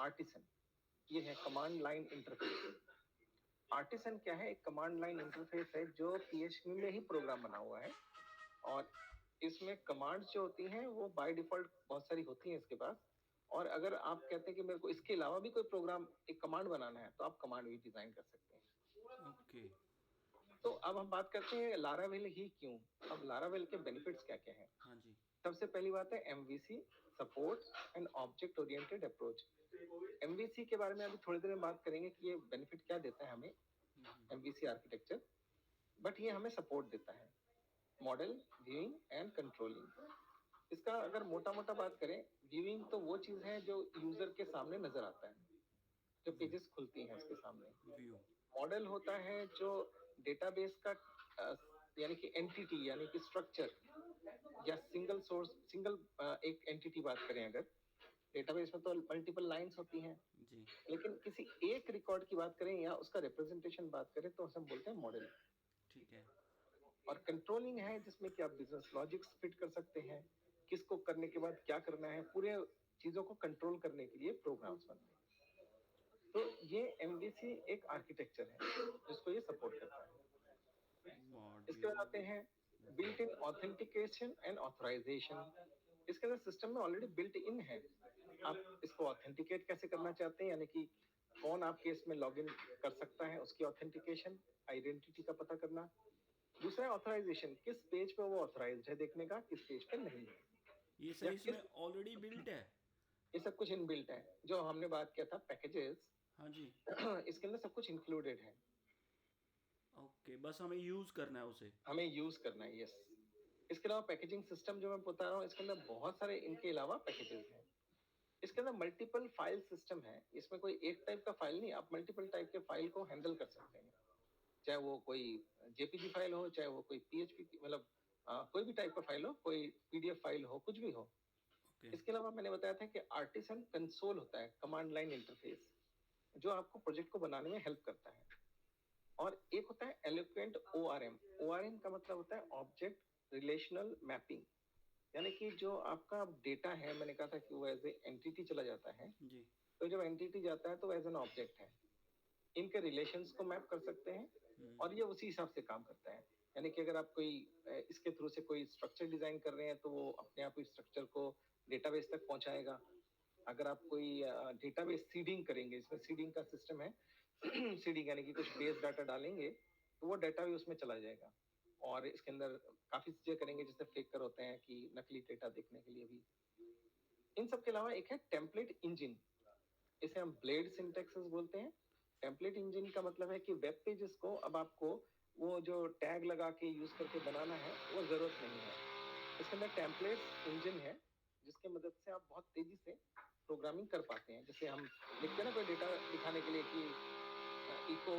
Artisan, ये है command line interface. Artisan क्या है? एक कमांड लाइन इंटरफेस है जो पीएचपी में ही प्रोग्राम बना हुआ है, और इसमें कमांड्स जो होती हैं वो बाय डिफॉल्ट बहुत सारी होती हैं इसके पास। और अगर आप कहते हैं कि मेरे को इसके अलावा भी कोई प्रोग्राम, एक कमांड बनाना है, तो आप कमांड भी डिजाइन कर सकते हैं। ओके। तो अब हम बात करते हैं लारावेल ही क्यों। अब लारावेल के बेनिफिट्स क्या क्या हैं? हाँ जी। सबसे पहली बात है MVC support and object oriented approach. MVC के बारे में अभी थोड़ी देर में बात करेंगे कि ये बेनिफिट क्या देता है हमें, एमवीसी आर्किटेक्चर। बट ये हमें सपोर्ट देता है मॉडल व्यूइंग एंड कंट्रोलिंग। इसका अगर मोटा मोटा बात करें, व्यूइंग तो वो चीज है जो यूजर के सामने नजर आता है, जो पेजेस खुलती हैं उसके सामने। व्यू। मॉडल होता है जो डेटाबेस का यानी कि एंटिटी, यानी कि स्ट्रक्चर या सिंगल सोर्स, सिंगल एक एंटिटी बात करें अगर, डेटाबेस में तो मल्टीपल लाइंस होती हैं, जी। लेकिन किसी एक रिकॉर्ड की बात करें या उसका रिप्रेजेंटेशन बात करें तो हम बोलते हैं मॉडल। ठीक है। और कंट्रोलिंग है जिसमें कि आप बिजनेस लॉजिक्स फिट कर सकते हैं, किसको करने के बाद क्या करना है, पूरे चीजों को कंट्रोल करने के लिए प्रोग्राम्स बनते हैं। तो ये एमवीसी एक आर्किटेक्चर है जिसको ये सपोर्ट करता है। इसके बाद आते मॉड्यूल। हैं built in authentication and authorisation. इसके अंदर सिस्टम में ऑलरेडी बिल्ट इन है। आप इसको ऑथेंटिकेट कैसे करना चाहते हैं, यानी कि कौन आपके इसमें लॉग इन कर सकता है, उसकी ऑथेंटिकेशन, आइडेंटिटी का पता करना। दूसरा है ऑथराइजेशन, किस पेज पे वो ऑथराइज्ड है देखने का, किस पेज पे नहीं है, ये या सही किस, इसमें ऑलरेडी बिल्ट है? ये सब कुछ इनबिल्ट है। जो हमने बात किया था पैकेजेस, हाँ जी। इसके अंदर सब कुछ इंक्लूडेड है, ओके, बस हमें यूज़ करना है उसे। हमें यूज करना है। यस। इसके अलावा पैकेजिंग सिस्टम जो मैं बता रहा हूँ, इसके अंदर बहुत सारे इनके अलावा पैकेजेस हैं। इसके अंदर मल्टीपल फाइल सिस्टम है, इसमें कोई एक टाइप का फाइल नहीं, आप मल्टीपल टाइप के फाइल को हैंडल कर सकते हैं, चाहे वो कोई जेपीजी फाइल हो, चाहे वो कोई पीएचपी मतलब कोई भी टाइप का फाइल हो, कोई पीडीएफ फाइल हो, कुछ भी हो। ओके। इसके अलावा मैंने बताया था कि आर्टिसन कंसोल होता है, कमांड लाइन इंटरफेस, जो आपको प्रोजेक्ट को बनाने में हेल्प करता है। और एक होता है एलोक्वेंट ओआरएम। ओआरएम का मतलब होता है ऑब्जेक्ट रिलेशनल मैपिंग, यानी कि जो आपका डेटा है, मैंने कहा था कि वो एज ए एंटिटी चला जाता है। जी। तो जब एंटिटी जाता है तो एज एन ऑब्जेक्ट है, इनके रिलेशंस को मैप कर सकते हैं, और ये उसी हिसाब से काम करता है। यानी कि अगर आप कोई इसके थ्रू से कोई स्ट्रक्चर डिजाइन कर रहे हैं तो वो अपने आप ही स्ट्रक्चर को डेटाबेस तक पहुंचाएगा। अगर आप कोई डेटाबेस सीडिंग करेंगे, इसमें सीडिंग का सिस्टम है सीडिंग यानी कि कुछ बेस डाटा डालेंगे तो वो डाटा भी उसमें चला जाएगा। और इसके अंदर काफी चीजें करेंगे, जैसे फेकर होते हैं कि नकली डेटा देखने के लिए भी। इन सब के अलावा एक है टेम्पलेट इंजन, इसे हम ब्लेड सिंटैक्सेस बोलते हैं। टेम्पलेट इंजन का मतलब है कि वेब पेजेस को अब आपको वो जो टैग लगा के यूज करके बनाना है वो जरूरत नहीं है। इसके अंदर टेम्पलेट इंजन है जिसकी मदद से आप बहुत तेजी से प्रोग्रामिंग कर पाते हैं। जैसे हम लिखते हैं ना कोई डेटा दिखाने के लिए कि इको,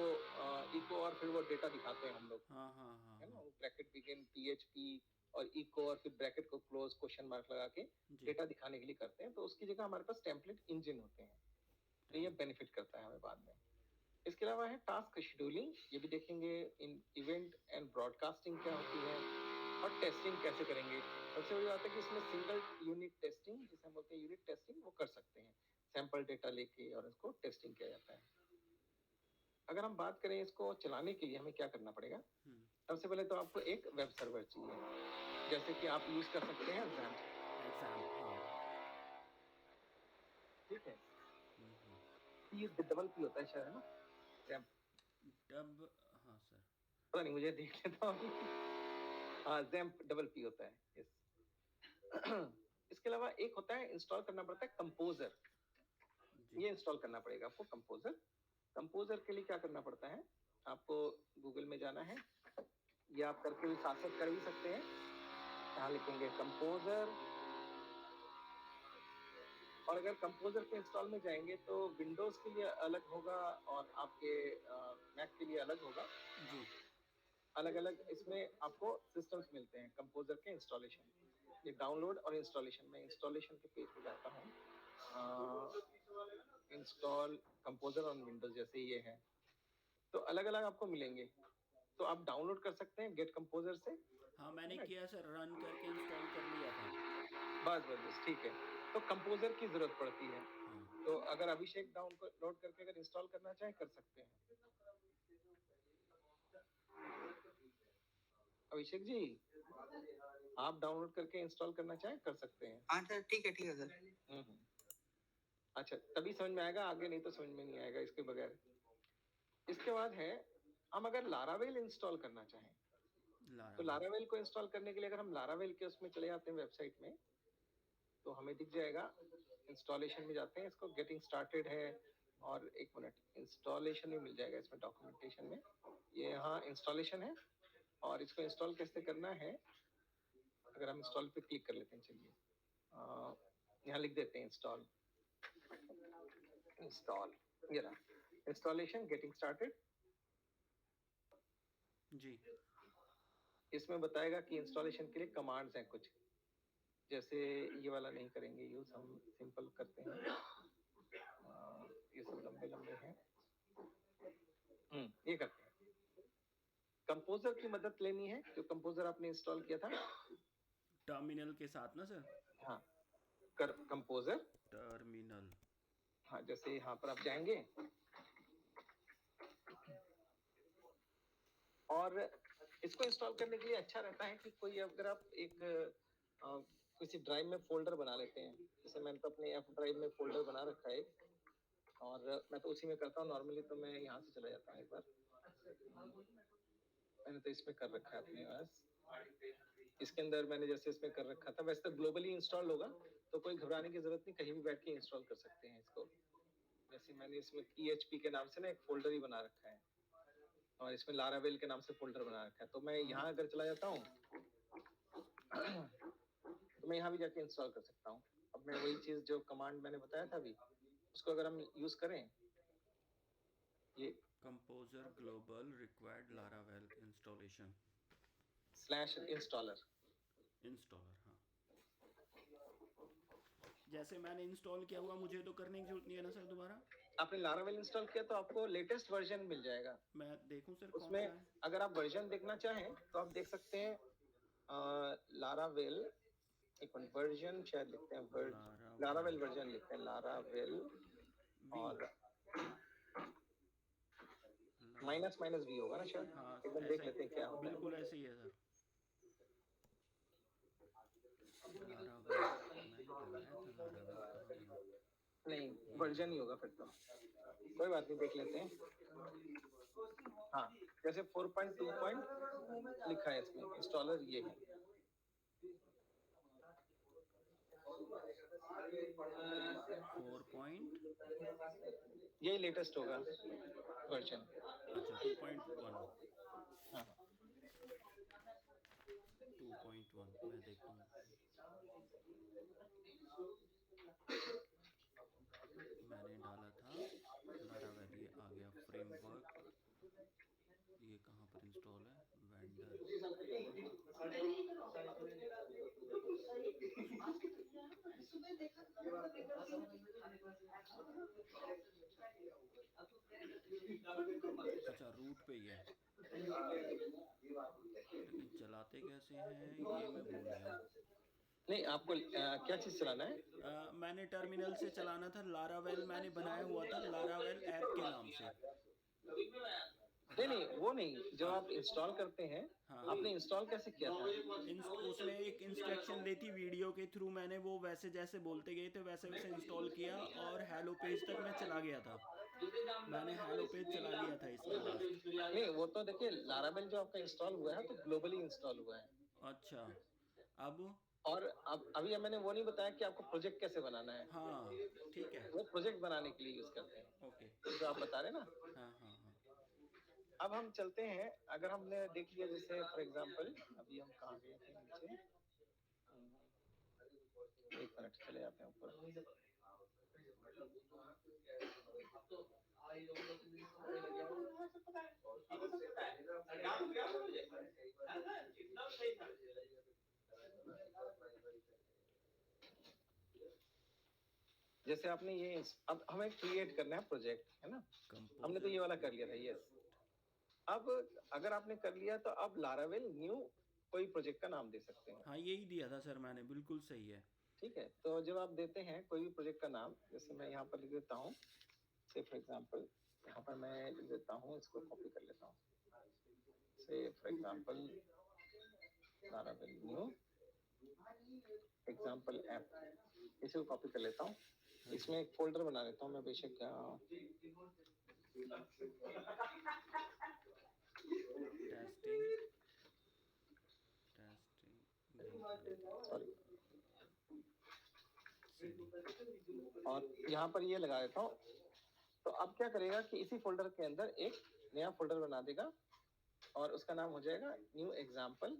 इको और फिर वो डेटा दिखाते हैं हम लोग, हाँ हाँ हाँ है ना, हाँ। वो ब्रैकेट बिगिन पीएचपी और इको और फिर ब्रैकेट को क्लोज क्वेश्चन मार्क लगा के जी। डेटा दिखाने के लिए करते हैं, तो उसकी जगह हमारे पास टेम्पलेट इंजन होते हैं। तो ये बेनिफिट करता है हमें बाद में। इसके अलावा है टास्क शेड्यूलिंग, ये भी देखेंगे। इन इवेंट एंड ब्रॉडकास्टिंग क्या होती है, और टेस्टिंग कैसे करेंगे। सबसे बड़ी बात है कि इसमें सिंगल यूनिट टेस्टिंग, जिसे हम बोलते हैं यूनिट टेस्टिंग, वो कर सकते हैं। सैंपल डेटा लेके और इसको टेस्टिंग किया जाता है। अगर हम बात करें इसको चलाने के लिए हमें क्या करना पड़ेगा, सबसे पहले तो आपको एक वेब सर्वर चाहिए, जैसे कि आप यूज कर सकते हैं XAMPP। एग्ज़ाम, हाँ। ठीक है, ये डबल पी होता है शायद, है ना, XAMPP। डब। हाँ सर। पता नहीं, मुझे देख लेता हूँ। हाँ, XAMPP डबल पी होता है, यस। इसके अलावा एक होता है, इंस्टॉल करना पड़ता है कंपोजर। जी। ये इंस्टॉल करना पड़ेगा आपको कंपोजर। कंपोजर के लिए क्या करना पड़ता है, आपको गूगल में जाना है, या आप करके भी साथ साथ कर भी सकते हैं। यहाँ लिखेंगे कंपोजर, और अगर कंपोजर के इंस्टॉल में जाएंगे तो विंडोज के लिए अलग होगा और आपके मैक के लिए अलग होगा। जी। अलग अलग इसमें आपको सिस्टम्स मिलते हैं कंपोजर के इंस्टॉलेशन। ये डाउनलोड और इंस्टॉलेशन में, इंस्टॉलेशन के पेज पे जाता हूँ, इंस्टॉल कंपोजर ऑन विंडोज, जैसे ये है, तो अलग अलग आपको मिलेंगे। तो आप डाउनलोड कर सकते हैं गेट कंपोजर से। हाँ, मैंने किया सर, रन करके इंस्टॉल कर लिया था। बस बस बस, ठीक है। तो कंपोजर की जरूरत पड़ती है। हाँ। तो अगर अभिषेक डाउनलोड करके अगर इंस्टॉल करना चाहे कर सकते हैं। अभिषेक जी आप डाउनलोड करके इंस्टॉल करना चाहे कर सकते हैं। हाँ सर ठीक है सर। अच्छा तभी समझ में आएगा, आगे नहीं तो समझ में नहीं आएगा इसके बगैर। इसके बाद है हम अगर लारावेल इंस्टॉल करना चाहें तो लारावेल को इंस्टॉल करने के लिए अगर हम लारावेल के उसमें चले जाते हैं वेबसाइट में तो हमें दिख जाएगा, इंस्टॉलेशन में जाते हैं, इसको गेटिंग स्टार्टेड है और एक मिनट इंस्टॉलेशन में मिल जाएगा इसमें डॉक्यूमेंटेशन में, ये यहाँ इंस्टॉलेशन है और इसको इंस्टॉल कैसे करना है अगर हम इंस्टॉल पे क्लिक कर लेते हैं। चलिए यहाँ लिख देते हैं इंस्टॉल, ये रहा इंस्टॉलेशन गेटिंग स्टार्टेड जी। इसमें बताएगा कि इंस्टॉलेशन के लिए कमांड्स हैं कुछ, जैसे ये वाला नहीं करेंगे यूज, हम सिंपल करते हैं, ये सब लंबे लंबे हैं, ये करते हैं। कंपोजर की मदद लेनी है, जो कंपोजर आपने इंस्टॉल किया था टर्मिनल के साथ ना सर। हाँ कर कंपोजर टर्मिनल, हाँ जैसे यहाँ पर आप जाएंगे और इसको इंस्टॉल करने के लिए अच्छा रहता है कि कोई अगर आप एक किसी ड्राइव में फोल्डर बना लेते हैं, जैसे मैंने तो अपने एफ ड्राइव में फोल्डर बना रखा है और मैं तो उसी में करता हूँ नॉर्मली, तो मैं यहाँ से चला जाता हूँ एक बार, मैंने तो इसमें कर रखा है अपने पास, इसके अंदर मैंने जैसे इसमें कर रखा था, वैसे तो ग्लोबली इंस्टॉल होगा तो कोई घबराने की जरूरत नहीं, कहीं भी बैठ के इंस्टॉल कर सकते हैं इसको। जैसे मैंने इसमें PHP के नाम से ना एक फोल्डर ही बना रखा है और इसमें लारावेल के नाम से फोल्डर बना रखा है, तो मैं यहाँ अगर चला जाता हूँ तो मैं यहाँ भी जाके इंस्टॉल कर सकता हूँ। अब मैं वही चीज जो कमांड मैंने बताया था अभी उसको अगर हम यूज करें, ये composer global required Laravel installation /installer installer, हाँ जैसे मैंने इंस्टॉल किया हुआ मुझे तो करने की जरूरत नहीं है ना सर दोबारा। आपने लारावेल इंस्टॉल किया तो आपको लेटेस्ट वर्जन मिल जाएगा। मैं देखूं सर उसमें कौन सा है? अगर आप वर्जन देखना चाहें तो आप देख सकते हैं लारावेल, एक मिनट वर्जन शायद लिखते हैं, लारावेल वर्जन लिखते हैं, लारावेल और -V होगा ना शायद, हाँ एकदम देख लेते हैं क्या होता है। बिल्कुल ऐसे ही है सर। नहीं वर्जन ही होगा फिर तो, कोई बात नहीं देख लेते हैं। हाँ जैसे 4.2 लिखा है इसमें, इंस्टॉलर ये है। यही लेटेस्ट होगा वर्जन। अच्छा 2.1, हाँ 2.1 मैं देखता हूँ। मैंने डाला था लारावेल, ये आ गया फ्रेमवर्क, ये कहाँ पर इंस्टॉल है, वेंडर, अच्छा रूट पे ही है, लेकिन चलाते कैसे हैं ये मैं भूल गया। नहीं आपको क्या चीज चलाना है? मैंने टर्मिनल से चलाना था, लारावेल मैंने बनाया हुआ था लारावेल ऐप के नाम से। नहीं वो नहीं, जब आप इंस्टॉल करते हैं आपने इंस्टॉल कैसे किया था? उसमें एक इंस्ट्रक्शन दी थी वीडियो के थ्रू, मैंने वो वैसे जैसे बोलते गए थे वैसे वैसे इंस्टॉल किया और हेलो पेज तक मैं चला गया था, मैंने हेलो पेज चला लिया था इसके बाद। नहीं वो तो देखिए लारावेल जो आपका इंस्टॉल हुआ है तो ग्लोबली इंस्टॉल हुआ है। अच्छा अब और अब अभी मैंने वो नहीं बताया कि आपको प्रोजेक्ट कैसे बनाना है। हाँ ठीक है, वो प्रोजेक्ट बनाने के लिए यूज करते हैं। ओके जो आप बता रहे ना। हाँ हाँ हाँ। अब हम चलते हैं, अगर हमने देख लिया जैसे फॉर एग्जांपल अभी हम कहाँ गए थे नीचे, एक मिनट चले जाते हैं ऊपर। जैसे आपने ये अब हमें क्रिएट करना है प्रोजेक्ट है ना, हमने तो ये वाला कर लिया था। यस अब अगर आपने कर लिया तो अब लारावेल न्यू कोई प्रोजेक्ट का नाम दे सकते हैं। हाँ यही दिया था सर मैंने, बिल्कुल सही है। ठीक है, तो जब आप देते हैं कोई भी प्रोजेक्ट का नाम, जैसे मैं यहाँ पर लिख देता हूँ, से फॉर एग्जांपल यहाँ पर मैं लिख देता हूँ, इसको कॉपी कर लेता हूँ, से for example Laravel new example app, इसे कॉपी कर लेता हूँ, इसमें एक फोल्डर बना लेता हूँ मैं बेशक, सॉरी, और यहाँ पर ये लगा देता हूँ। तो अब क्या करेगा कि इसी फोल्डर के अंदर एक नया फोल्डर बना देगा और उसका नाम हो जाएगा न्यू एग्जाम्पल।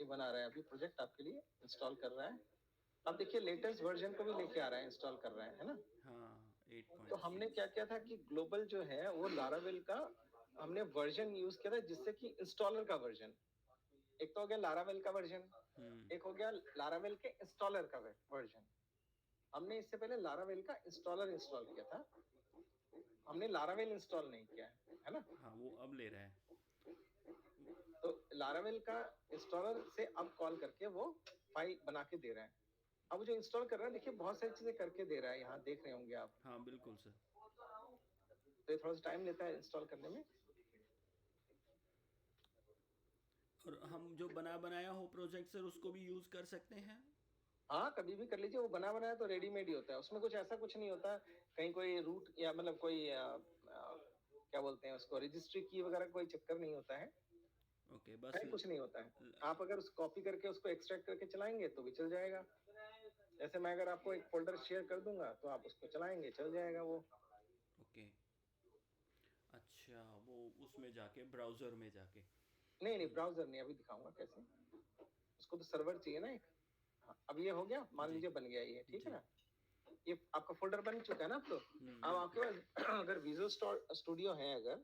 ये बना रहा है अभी प्रोजेक्ट आपके लिए, इंस्टॉल कर रहा है। अब देखिए लेटेस्ट वर्जन को भी लेके आ रहा है, इंस्टॉल कर रहा है ना। हाँ, 8.6। तो हमने क्या किया था कि ग्लोबल जो है वो लारावेल का हमने वर्जन यूज किया था, जिससे कि इंस्टॉलर का वर्जन, एक तो हो गया लारावेल का वर्जन, एक हो गया लारावेल के इंस्टॉलर का वर्जन। हमने इससे पहले लारावेल का इंस्टॉलर इंस्टॉल किया था, हमने लारावेल इंस्टॉल नहीं किया है ना। हाँ, वो अब ले रहा है। तो लारावेल का इंस्टॉलर से अब कॉल करके वो फाइल बना के दे रहा है। अब जो इंस्टॉल कर रहा है, देखिए बहुत सारी चीजें करके दे रहा है, यहाँ देख रहे होंगे आप। हाँ बिल्कुल सर। तो ये थोड़ा सा टाइम लेता है इंस्टॉल करने में। और हम जो बनाया हो प्रोजेक्ट सर, उसको भी यूज कर सकते हैं? हाँ, कभी भी कर लीजिए, वो बना बनाया तो रेडीमेड ही होता है, उसमें कुछ ऐसा कुछ नहीं होता कहीं कोई रूट या मतलब कोई क्या बोलते हैं उसको, रजिस्ट्री की वगैरह कोई चक्कर नहीं होता है। ओके, बस कहीं कुछ नहीं होता है। आप अगर उस कॉपी करके उसको एक्सट्रैक्ट करके चलाएंगे तो भी चल जाएगा। जैसे मैं अगर आपको एक फोल्डर शेयर कर दूंगा तो आप उसको चलाएंगे, चल जाएगा वो। ओके, अच्छा, वो उसमें जाके ब्राउजर में जाके? नहीं, ब्राउजर नहीं, अभी दिखाऊंगा कैसे। उसको तो सर्वर चाहिए ना एक। हाँ, अब ये हो गया, मान लीजिए बन गया ये, ठीक है ना। ये आपका फोल्डर बन चुका है ना। अब तो अब आपके पास अगर विजुअल स्टूडियो है अगर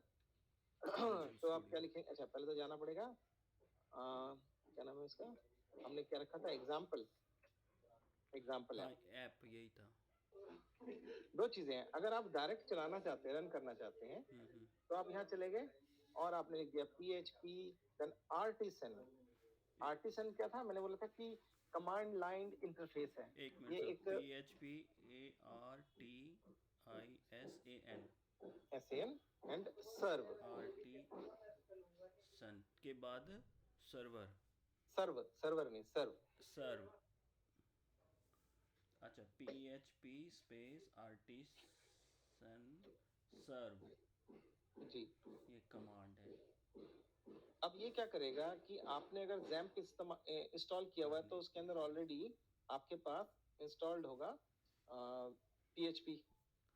तो आप क्या लिखेंगे, अच्छा पहले तो जाना पड़ेगा, क्या नाम है इसका, हमने क्या रखा था, एग्जाम्पल ऐप, यही था। दो चीजें हैं, अगर आप डायरेक्ट चलाना चाहते हैं, रन करना चाहते हैं, तो आप यहाँ चले गए और आपने लिख दिया PHP देन आर्टिसन क्या था, मैंने बोला था कि कमांड लाइन इंटरफेस है। एक minute sir, PHP ARTISAN and serve, सन के बाद सर्वर नहीं सर्व। अच्छा, PHP स्पेस आर्टिसन सर्व जी, ये कमांड है। अब ये क्या करेगा कि आपने अगर जैम्प इंस्टॉल किया हुआ है तो उसके अंदर ऑलरेडी आपके पास इंस्टॉल्ड होगा PHP।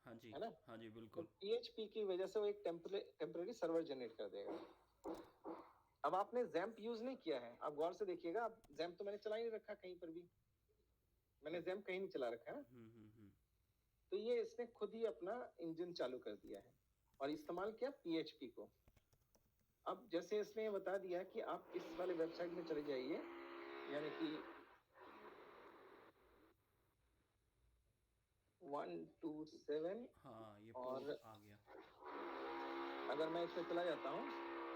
हाँ जी, है ना। हाँ जी बिल्कुल। तो PHP की वजह से वो एक टेम्परेरी सर्वर जनरेट कर देगा। अब आपने जैम्प यूज नहीं किया है, आप गौर से देखिएगा, अब जैम्प तो मैंने चला ही नहीं रखा कहीं पर भी, मैंने जैम्प कहीं नहीं चला रखा है। तो ये इसने खुद ही अपना इंजन चालू कर दिया है और इस्तेमाल किया PHP को। अब जैसे इसने बता दिया कि आप इस वाले वेबसाइट में चले जाइए, यानी कि 127, हाँ ये और आ गया। अगर मैं इसमें चला जाता हूँ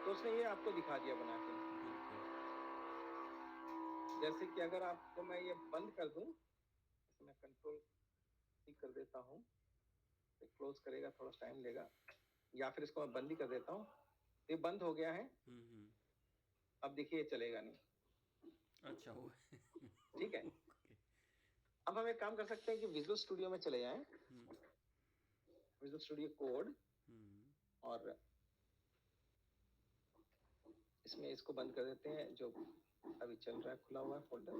तो उसने ये आपको दिखा दिया बना के। जैसे कि अगर आपको मैं ये बंद कर दूं, मैं कंट्रोल कर देता हूँ, क्लोज करेगा, थोड़ा टाइम लेगा, या फिर इसको मैं बंद ही कर देता हूँ, ये बंद हो गया है। अब देखिए चलेगा नहीं। अच्छा वो ठीक है। अब हम एक काम कर सकते हैं कि विजुअल स्टूडियो में चले जाएं, विजुअल स्टूडियो कोड, और इसमें इसको बंद कर देते हैं जो अभी चल रहा है, खुला हुआ है फोल्डर,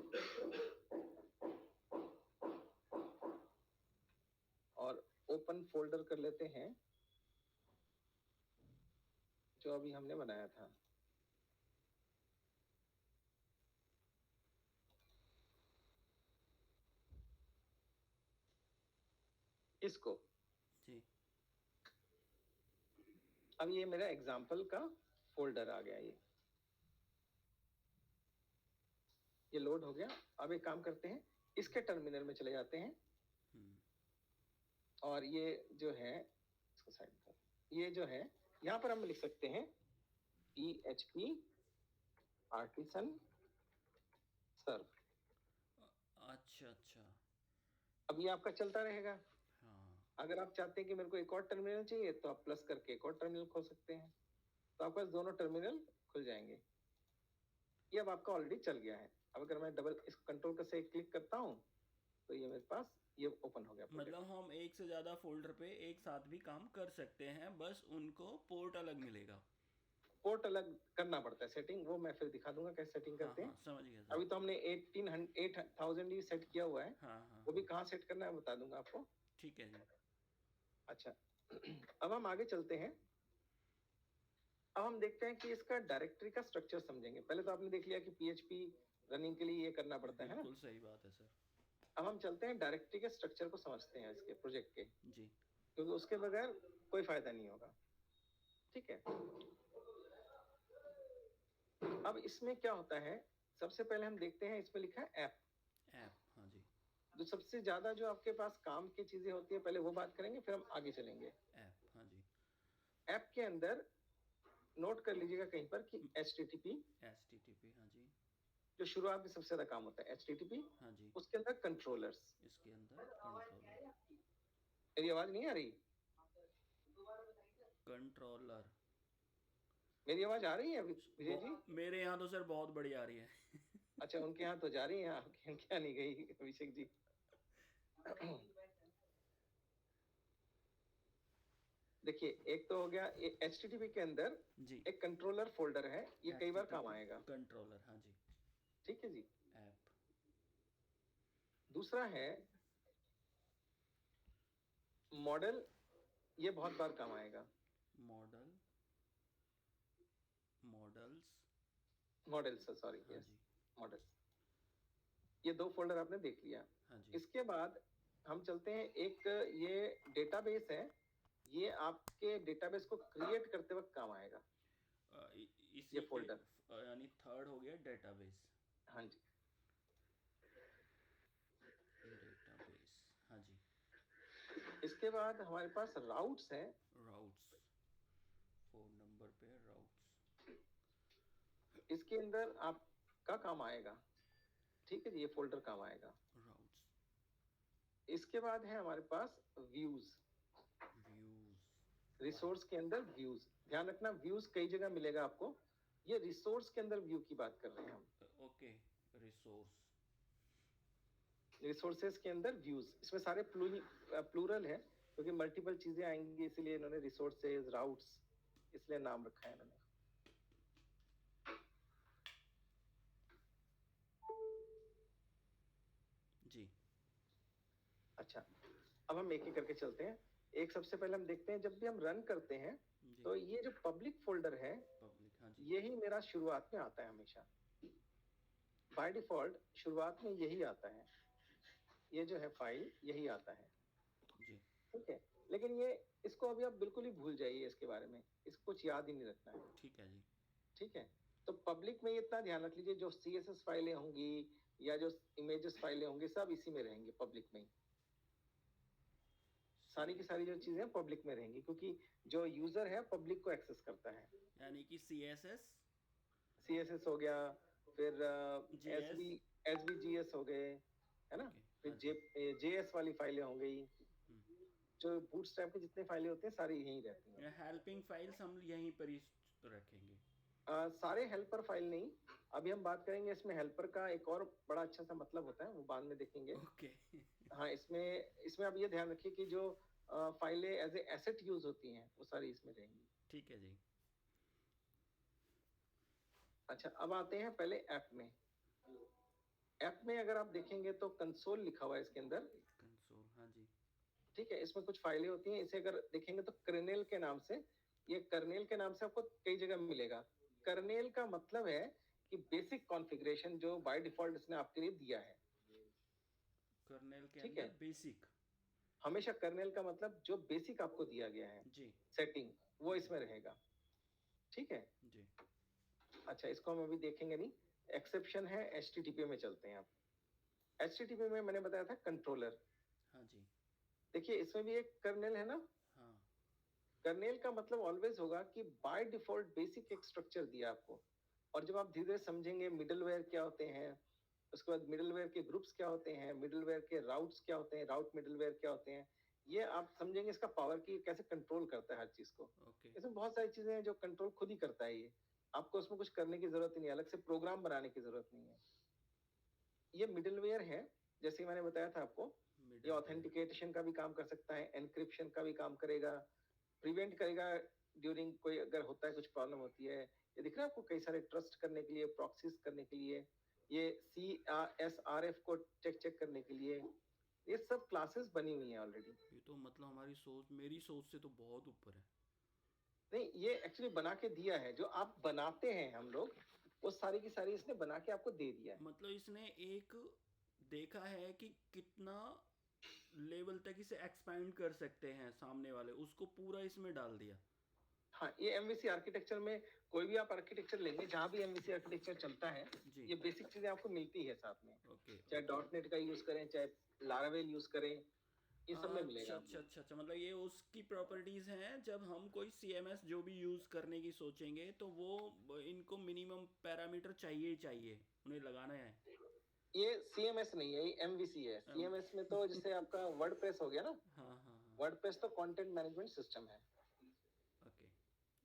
और ओपन फोल्डर कर लेते हैं जो अभी हमने बनाया था। इसको जी, अब ये मेरा एग्जाम्पल का फोल्डर आ गया, ये लोड हो गया। अब एक काम करते हैं, इसके टर्मिनल में चले जाते हैं, और ये जो है इसको साइड कर, ये जो है यहाँ पर हम लिख सकते हैं PHP आर्टिसन सर्व। अच्छा अच्छा। अब ये आपका चलता रहेगा। हाँ। अगर आप चाहते हैं कि मेरे को एक और टर्मिनल चाहिए तो आप प्लस करके एक और टर्मिनल खोल सकते हैं, तो आपके पास दोनों टर्मिनल खुल जाएंगे। ये अब आपका ऑलरेडी चल गया है। अब अगर मैं डबल इस कंट्रोल का से क्लिक करता हूँ तो ये मेरे पास ये ओपन हो गया मतलब प्रोजेक्ट। हम एक से ज़्यादा फोल्डर पे एक साथ भी काम कर सकते हैं, बस उनको पोर्ट अलग मिलेगा। पोर्ट अलग करना पड़ता है सेटिंग, वो मैं फिर दिखा दूंगा कैसे सेटिंग हाँ करते हाँ, हैं। समझ गया अभी सर। तो हमने 8000 ही सेट किया हुआ है, हाँ हाँ वो भी हाँ। कहाँ सेट करना है बता दूंगा आपको। ठीक है जी। अच्छा अब हम आगे चलते हैं। अब हम देखते हैं कि इसका डायरेक्टरी का स्ट्रक्चर समझेंगे। पहले तो आपने देख लिया कि पीएचपी रनिंग के लिए ये करना पड़ता है ना। बिल्कुल सही बात है सर। अब हम चलते हैं डायरेक्टरी के स्ट्रक्चर को समझते हैं इसके प्रोजेक्ट के, जी। क्योंकि उसके बगैर कोई फायदा नहीं होगा। ठीक है, अब इसमें क्या होता है, सबसे पहले हम देखते हैं इसमें लिखा है ऐप। ऐप, हाँ जी। जो सबसे ज्यादा जो आपके पास काम की चीजें होती है पहले वो बात करेंगे, फिर हम आगे चलेंगे। ऐप, हाँ जी। ऐप के अंदर नोट कर लीजिएगा कहीं पर कि HTTP, HTTP, हाँ जी। जो शुरुआत में सबसे ज्यादा काम होता है HTTP। हाँ जी। उसके अंदर कंट्रोलर्स। इसके अंदर कंट्रोलर। मेरी आवाज नहीं आ रही? कंट्रोलर। मेरी आवाज आ रही है विजय जी? मेरे यहाँ तो सर बहुत बढ़िया आ रही है। अच्छा, उनके यहाँ तो जा रही है, आपके यहाँ क्या नहीं गई अभिषेक जी? देखिए, एक तो हो गया HTTP के अंदर जी। एक कंट्रोलर फोल्डर है, ये कई बार काम HTTP आएगा। कंट्रोलर, हाँ जी। ठीक है जी। ऐप। दूसरा है मॉडल, ये बहुत बार काम आएगा। Model, models. मॉडल्स, सॉरी, हाँ यस, जी। मॉडल्स। ये दो फोल्डर आपने देख लिया। हाँ जी। इसके बाद हम चलते हैं, एक ये डेटाबेस है, ये आपके डेटाबेस को क्रिएट करते वक्त काम आएगा, इसी ये के फोल्डर। यानी थर्ड हो गया डेटाबेस। हाँ जी। डेटाबेस, हाँ जी। इसके बाद हमारे पास राउट्स है। राउट्स, 4 नंबर पे राउट्स। इसके अंदर आपका काम आएगा। ठीक है जी, ये फोल्डर काम आएगा। राउट्स। इसके बाद है हमारे पास व्यूज। व्यूज। रिसोर्स के अंदर व्यूज, ध्यान रखना व्यूज कई जगह मिलेगा आपको, ये रिसोर्स के अंदर व्यू की बात कर रहे हैं हम। ओके। रिसोर्स। रिसोर्सेज के अंदर व्यूज, इसमें सारे प्लूरल है क्योंकि मल्टीपल चीजें आएंगी, इसलिए इन्होंने रिसोर्सेज राउट्स इसलिए नाम रखा है इन्होंने। जी। अच्छा, अब हम एक एक करके चलते हैं। एक सबसे पहले हम देखते हैं, जब भी हम रन करते हैं जी। तो ये जो पब्लिक फोल्डर है, पब्लिक, हाँ जी। यही मेरा शुरुआत में आता है हमेशा। बाय डिफॉल्ट शुरुआत में यही आता है, ये जो है फाइल यही आता है। जी। ठीक है, लेकिन ये इसको अभी आप बिल्कुल ही भूल जाइए, इसके बारे में इसको कुछ याद ही नहीं रखना है। ठीक है जी। ठीक है, तो पब्लिक में इतना ध्यान रख लीजिए, जो CSS फाइलें होंगी या जो इमेजेस फाइलें होंगी सब इसी में रहेंगी, पब्लिक में ही। सारी की सारी जो चीजें पब्लिक में रहेंगी, क्योंकि जो यूजर है पब्लिक को एक्सेस करता है। यानी कि CSS, CSS हो गया, फिर JS। SVGS हो गए, है ना, ओके, फिर हाँ जी। JS वाली फाइलें हो गई। हम्म। जो बूटस्ट्रैप की जितनी फाइलें होती हैं सारी यहीं रहती हैं। हेल्पिंग फाइल्स हम यहीं पर ही रखेंगे। सारे हेल्पर फाइल नहीं, अभी हम बात करेंगे इसमें हेल्पर का एक और बड़ा अच्छा सा मतलब होता है, वो बाद में देखेंगे। ओके। हाँ, इसमें इसमें आप ये ध्यान रखिए कि जो फाइलें एज ए एसेट यूज होती हैं वो सारी इसमें रहेंगी। ठीक है जी। अच्छा, अब आते हैं पहले ऐप में। ऐप में अगर आप देखेंगे तो कंसोल लिखा हुआ है इसके अंदर। कंसोल, हाँ जी। ठीक है, इसमें कुछ फाइलें होती हैं, इसे अगर देखेंगे तो कर्नेल के नाम से, ये कर्नेल के नाम से आपको कई जगह मिलेगा। कर्नेल का मतलब है कि बेसिक कॉन्फ़िगरेशन जो बाय डिफॉल्ट इसने आपके लिए दिया है। कर्नेल के ठीक है, अंदर बेसिक। हमेशा कर्नेल का मतलब जो बेसिक आपको दिया गया है जी। सेटिंग, वो इसमें रहेगा। ठीक है। जी। अच्छा, इसको हम अभी देखेंगे नहीं। एक्सेप्शन है HTTP में, चलते हैं आप। HTTP में मैंने बताया था कंट्रोलर। हाँ जी। देखिए इसमें भी एक कर्नेल है ना। हाँ। कर्नेल का मतलब ऑलवेज होगा कि बाय डिफॉल्ट बेसिक एक स्ट्रक्चर दिया आपको, और जब आप धीरे धीरे समझेंगे मिडलवेयर क्या होते हैं, उसके बाद मिडलवेयर के ग्रुप्स क्या होते हैं, मिडलवेयर के राउट्स क्या होते हैं, राउट मिडलवेयर क्या होते हैं, ये आप समझेंगे इसका पावर की कैसे कंट्रोल करता है हर चीज को। ओके इसमें बहुत सारी चीजें हैं जो कंट्रोल खुद ही करता है ये, आपको उसमें कुछ करने की जरूरत ही नहीं है, अलग से प्रोग्राम बनाने की जरूरत नहीं है। ये मिडलवेयर है, जैसे मैंने बताया था आपको, ये मिडलवेयर ऑथेंटिकेशन का भी काम कर सकता है, एनक्रिप्शन का भी काम करेगा, प्रिवेंट करेगा ड्यूरिंग कोई अगर होता है कुछ प्रॉब्लम होती है। ये दिख रहा है आपको कई सारे ट्रस्ट करने के लिए, प्रॉक्सीज करने के लिए, ये CSRF को चेक करने के लिए, ये सब क्लासेस बनी हुई हैं ऑलरेडी। ये तो मतलब हमारी सोच, मेरी सोच से तो बहुत ऊपर है। नहीं, ये एक्चुअली बना के दिया है, जो आप बनाते हैं हम लोग, वो सारी की सारी इसने बना के आपको दे दिया है। मतलब इसने एक देखा है कि कितना लेवल तक इसे एक्सपैंड कर सकते हैं सामने वाले, उसको पूरा इसमें डाल दिया। हाँ, ये एमवीसी आर्किटेक्चर में कोई भी आप आर्किटेक्चर लेंगे, जहां भी एमवीसी आर्किटेक्चर चलता है, जी ये बेसिक चीजें आपको मिलती है साथ में। ओके चाहे डॉट नेट का यूज करें, चाहे लारावेल यूज करें, ये सब में अच्छा मिलेगा अच्छा आपको। अच्छा अच्छा, मतलब ये उसकी प्रॉपर्टीज हैं। जब हम कोई CMS जो भी यूज़ करने की सोचेंगे तो वो इनको मिनिमम पैरामीटर चाहिए ही चाहिए, उन्हें लगाना है। ये CMS नहीं है, ये एमवीसी है। हम CMS में तो जैसे आपका वर्डप्रेस हो गया ना, हाँ हाँ हाँ वर्डप्रेस तो कंटेंट मैनेजमेंट सिस्टम है। Okay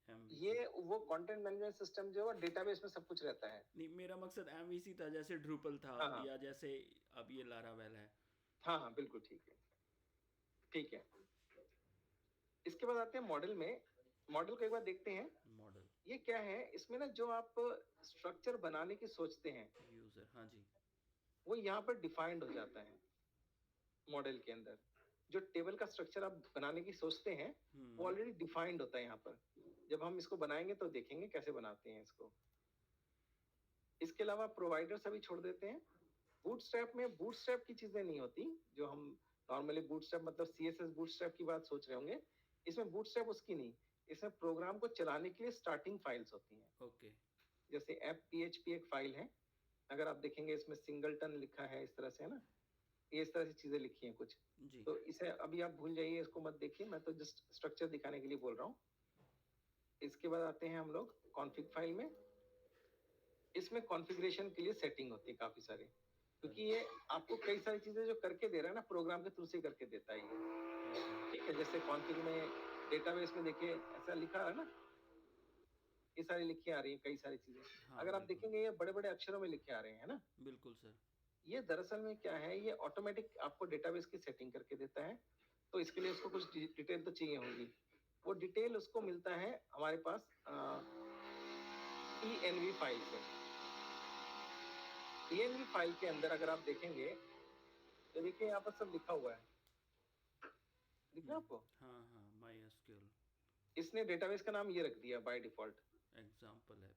MVC। ये वो कंटेंट मैनेजमेंट सिस्टम जो है डेटाबेस में सब कुछ रहता है। नहीं, मेरा मकसद MVC था, जैसे ड्रूपल था हाँ हाँ या जैसे अब ये लारावेल है। हाँ हाँ, बिल्कुल ठीक है, ठीक है। इसके बाद आते हैं मॉडल में। मॉडल को एक बार देखते हैं, मॉडल ये क्या है। इसमें ना जो आप स्ट्रक्चर बनाने की सोचते हैं, यूज़र, हाँ जी। वो यहाँ पर डिफाइंड हो जाता है मॉडल के अंदर। जो टेबल का स्ट्रक्चर आप बनाने की सोचते हैं, वो ऑलरेडी डिफाइंड होता है यहाँ पर। जब हम इसको बनाएंगे तो देखेंगे कैसे बनाते हैं इसको। इसके अलावा प्रोवाइडर्स अभी छोड़ देते हैं। बूटस्ट्रैप में बूटस्ट्रैप की चीजें नहीं होती, जो हम नॉर्मली बूटस्ट्रैप मतलब CSS बूटस्ट्रैप की बात सोच रहे होंगे। इसमें बूटस्ट्रैप उसकी नहीं, इसमें प्रोग्राम को चलाने के लिए स्टार्टिंग फाइल्स होती हैं। ओके जैसे ऐप PHP एक फाइल है, अगर आप देखेंगे इसमें सिंगलटन लिखा है इस तरह से, है ना, ये इस तरह से चीजें लिखी हैं कुछ। जी तो इसे अभी आप भूल जाइए, इसको मत देखिए, मैं तो जस्ट स्ट्रक्चर दिखाने के लिए बोल रहा हूँ। इसके बाद आते हैं हम लोग कॉन्फ़िग फाइल में। इसमें कॉन्फ़िगरेशन के लिए सेटिंग होती है काफी सारी, क्योंकि ये आपको कई सारी चीजें जो करके दे रहा है ना, प्रोग्राम के थ्रू से करके देता है ये। ठीक है, जैसे कॉन्फ़िग में डेटाबेस में देखिए ऐसा लिखा है ना, ये सारी लिखी आ रही है कई सारी चीजें। हाँ अगर आप बिल्कुल देखेंगे ये बड़े बड़े अक्षरों में लिखे आ रहे हैं ना। बिल्कुल सर। ये दरअसल में क्या है, ये ऑटोमेटिक आपको डेटाबेस की सेटिंग करके देता है। तो इसके लिए उसको कुछ डिटेल तो चाहिए होगी, वो डिटेल उसको मिलता है हमारे पास ENV फाइल से। ENV फाइल के अंदर अगर आप देखेंगे तो देखिए यहाँ पर सब लिखा हुआ है, दिख रहा है आपको। हाँ हाँ MySQL इसने डेटाबेस का नाम ये रख दिया बाय डिफॉल्ट, एग्जाम्पल ऐप।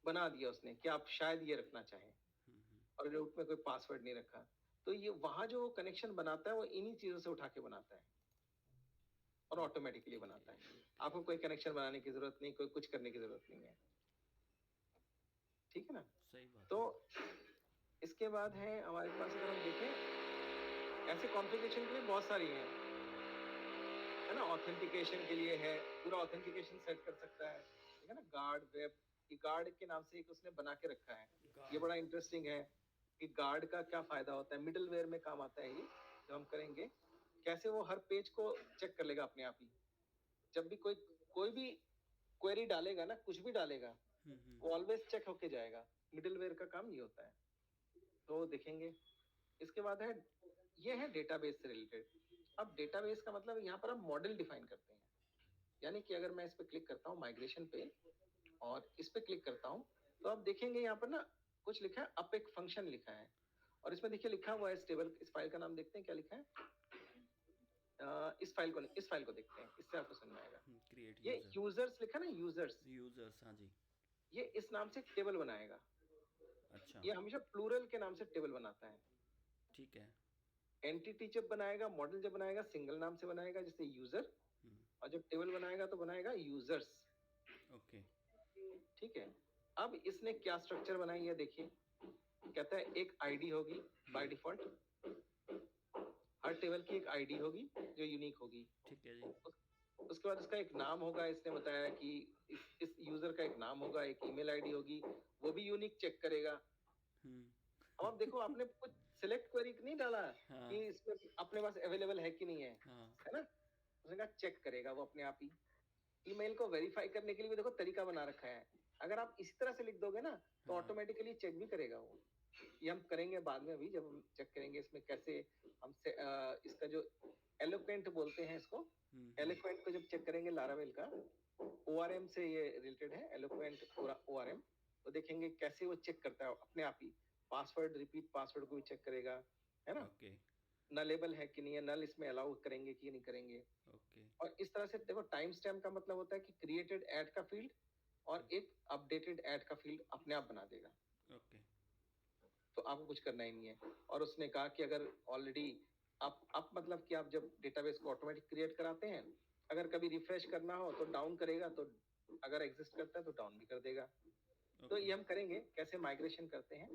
बना दिया उसने कि आप शायद ये रखना चाहें, और रूट में कोई पासवर्ड नहीं रखा। तो ये वहां जो कनेक्शन बनाता है वो इन्हीं चीजों से उठा के बनाता है और ऑटोमेटिकली बनाता है। आपको कोई कनेक्शन बनाने की जरूरत नहीं, कोई कुछ करने की जरूरत नहीं है। ठीक है ना। सही बात तो है। इसके बाद है हमारे पास, अगर हम देखें, ऐसे कॉन्फ़िगरेशन के लिए बहुत सारी हैं, है ना। ऑथेंटिकेशन के लिए है, पूरा ऑथेंटिकेशन सेट कर सकता है, ठीक है ना। गार्ड वेब, की गार्ड के नाम से एक उसने बना के रखा है। ये बड़ा इंटरेस्टिंग है कि गार्ड का क्या फायदा होता है, मिडलवेयर में काम आता है ये। जो हम करेंगे कैसे, वो हर पेज को चेक कर लेगा अपने आप ही। जब भी कोई भी क्वेरी डालेगा ना, कुछ भी डालेगा, वो ऑलवेज चेक होके जाएगा। मिडलवेयर का काम ये होता है। तो देखेंगे इसके बाद है, ये है डेटाबेस से रिलेटेड। अब डेटाबेस का मतलब यहाँ पर हम मॉडल डिफाइन करते हैं। यानी कि अगर मैं इस पे क्लिक करता हूँ माइग्रेशन पे, और इस पे क्लिक करता हूँ, तो आप देखेंगे यहाँ पर ना कुछ लिखा है, अप एक फंक्शन लिखा है, और इसमें देखिए लिखा हुआ है स्टेबल। इस फाइल का नाम देखते हैं क्या लिखा है। इस फाइल को नहीं, इस फाइल को देखते हैं, इससे आपको समझ में आएगा। क्रिएट ये यूजर, यूजर्स लिखा ना, यूजर्स, यूजर्स हाँ जी। ये इस नाम से टेबल बनाएगा। अच्छा ये हमेशा प्लूरल के नाम से टेबल बनाता है। ठीक है। एंटिटी जब बनाएगा, मॉडल जब बनाएगा, सिंगल नाम से बनाएगा जैसे यूजर, और जब टेबल बनाएगा तो बनाएगा यूजर्स। ओके ठीक है। अब इसने क्या स्ट्रक्चर बनाई है देखिए, कहता है एक आईडी होगी बाय डिफॉल्ट, हर टेबल की एक आईडी होगी जो यूनिक होगी। ठीक है जी। उसके बाद इसका एक नाम होगा, इसने बताया कि इस यूजर का एक नाम होगा, एक ईमेल आईडी होगी, वो भी यूनिक चेक करेगा। अब आप देखो आपने कुछ सिलेक्ट क्वेरी नहीं डाला हाँ कि इसमें अपने पास अवेलेबल है कि नहीं हाँ है ना? उसने कहा चेक करेगा वो अपने आप ही। ईमेल को वेरीफाई करने के लिए भी देखो तरीका बना रखा है। अगर आप इसी तरह से लिख दोगे ना तो हाँ ऑटोमेटिकली चेक भी करेगा वो। ये हम करेंगे बाद में, अभी जब हम चेक करेंगे इसमें कैसे हमसे इसका जो एलोक्वेंट बोलते हैं इसको, एलोक्वेंट को जब चेक करेंगे लारावेल का, ओआरएम से ये रिलेटेड है एलोक्वेंट ओआरएम, तो देखेंगे कैसे वो चेक करता है अपने आप ही। पासवर्ड, रिपीट पासवर्ड को भी चेक करेगा, है ना? ओके नलेबल है कि नहीं है, नल इसमें अलाउ करेंगे कि नहीं करेंगे। ओके और इस तरह से देखो टाइम स्टैम्प का मतलब होता है कि क्रिएटेड ऐड का फील्ड और एक अपडेटेड ऐड का फील्ड अपने आप बना देगा। ओके तो आपको कुछ करना ही नहीं है। और उसने कहा कि अगर ऑलरेडी आप मतलब कि आप जब डेटाबेस को ऑटोमेटिक क्रिएट कराते हैं, अगर कभी रिफ्रेश करना हो तो डाउन करेगा, तो अगर एग्जिस्ट करता है तो डाउन भी कर देगा। तो ये हम करेंगे कैसे माइग्रेशन करते हैं।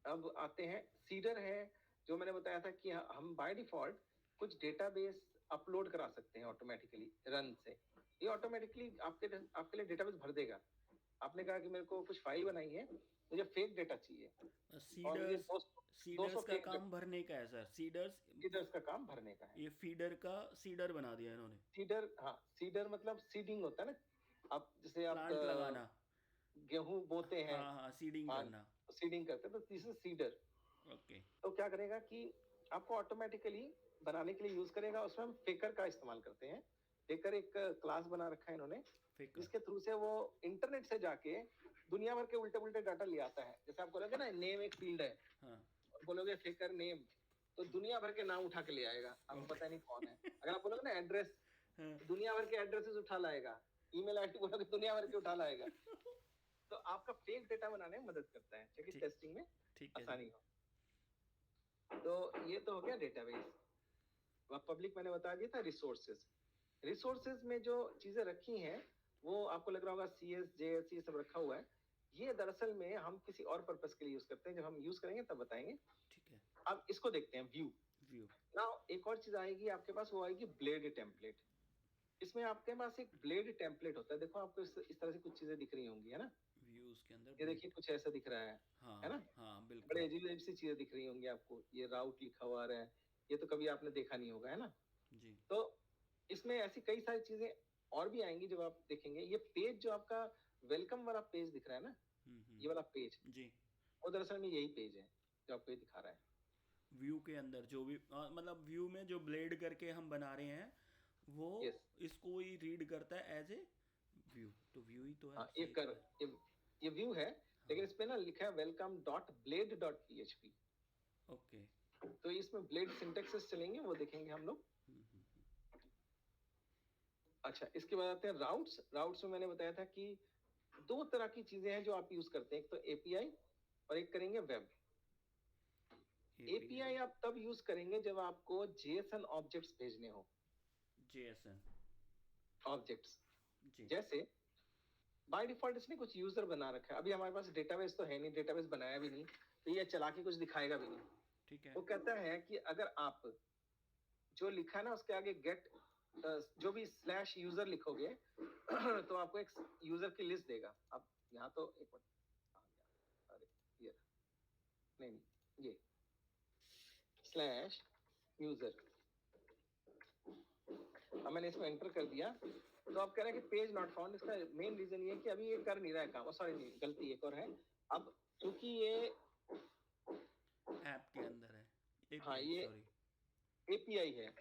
अब आते हैं सीडर है, जो मैंने बताया था कि हम बाय डिफॉल्ट कुछ डेटाबेस अपलोड करा सकते हैं ऑटोमेटिकली रन से। ये ऑटोमेटिकली आपके लिए डेटाबेस भर देगा। आपने कहा कि मेरे को कुछ फाइल बनाई है, मुझे फेक डेटा चाहिए, और ये सीडर्स 200 सीडर्स का फेक काम भरने का है सर, सीडर्स सीडर्स का काम भरने का है। ये फीडर का सीडर बना दिया इन्होंने, सीडर, हाँ सीडर मतलब सीडिंग होता है ना। आप जैसे आप प्लांट लगाना। गेहूं बोते हैं, हाँ हाँ सीडिंग हाँ करना। सीडिंग करते हैं, तो दिस इज सीडर। ओके तो क्या करेगा कि आपको ऑटोमेटिकली बनाने के लिए यूज करेगा। उसमें हम फेकर का इस्तेमाल करते हैं। फेकर एक क्लास बना रखा है इन्होंने, फेकर जिसके थ्रू से वो इंटरनेट से जाके दुनिया भर के उल्टे उल्टे डाटा ले आता है। जैसे आप बोलोगे ना नेम एक फील्ड है, हाँ और बोलोगे फेकर नेम, तो दुनिया भर के नाम उठा के ले आएगा, आपको पता नहीं कौन है। अगर आप बोलोगे ना एड्रेस, हाँ दुनिया भर के एड्रेसेस उठा लाएगा। ईमेल आईडी बोलोगे दुनिया भर के उठा लाएगा। तो आपका फेक डेटा बनाने में मदद करता है, ताकि ठीक टेस्टिंग में ठीक है जी। आसानी हो। तो ये तो हो गया डेटाबेस। पब्लिक मैंने बता दिया था। रिसोर्सेज, रिसोर्सेज में जो चीजें रखी हैं वो आपको लग रहा होगा CS JS ये सब रखा हुआ है। ये दरअसल में हम किसी और पर्पस के लिए यूज करते हैं, जब हम यूज करेंगे तब बताएंगे। ठीक है। अब इसको देखते हैं, व्यू। व्यू नाउ एक और चीज आएगी आपके पास, वो आएगी ब्लेड टेम्पलेट। इसमें आपके पास एक ब्लेड टेम्पलेट होता है। देखो आपको इस तरह से कुछ चीजें दिख रही होंगी, है ना? व्यूज के अंदर ये देखिए ब्लेड। कुछ ऐसा दिख रहा है हाँ ना? हाँ बड़े बिल्कुल। अजीब अजीब सी चीजें दिख रही होंगी आपको। ये राउट लिखा हुआ आ रहा है, ये तो कभी आपने देखा नहीं होगा, है ना? जी तो इसमें ऐसी कई सारी चीजें और भी आएंगी जब आप देखेंगे। ये पेज जो आपका वेलकम वाला पेज दिख रहा है ना, ये वाला पेज, जी। वो दरअसल में यही पेज है जो आपको ये दिखा रहा है। व्यू के अंदर जो भी मतलब व्यू में जो ब्लेड करके हम बना रहे हैं वो यस, इसको ही रीड करता है एज ए व्यू, तो व्यू ही तो है, हाँ सही कह रहे हैं। ये व्यू है, लेकिन हाँ इस पे ना लिखा है welcome dot blade dot PHP। Okay. तो इसमें ब्लेड सिंटेक्सेस चलेंगे, वो देखेंगे हम लोग। अच्छा, इसके बाद आते हैं राउट्स। राउट्स में मैंने बताया था कि दो तरह की चीजें हैं जो आप यूज करते हैं, एक तो API और एक करेंगे वेब। API आप तब यूज करेंगे जब आपको JSON ऑब्जेक्ट्स भेजने हो। JSON ऑब्जेक्ट्स जी जैसे बाय डिफॉल्ट इसने कुछ यूजर बना रखा है। अभी हमारे पास डेटाबेस तो है नहीं, डेटाबेस बनाया भी नहीं, तो ये चला के कुछ दिखाएगा भी नहीं। ठीक है। वो कहता है कि अगर आप जो लिखा है ना उसके आगे गेट जो भी स्लैश यूजर लिखोगे तो आपको एक यूजर की लिस्ट देगा। अब यहाँ तो एक मिनट, अरे ये नहीं, ये स्लैश यूजर, अब मैंने इसको एंटर कर दिया, तो आप कह रहे हैं कि पेज नॉट फाउंड। इसका मेन रीजन ये है कि अभी ये कर नहीं रहा है काम। सॉरी नहीं, गलती एक और है। अब क्योंकि ये ऐप के अंदर है, हाँ API ये सॉरी। API है,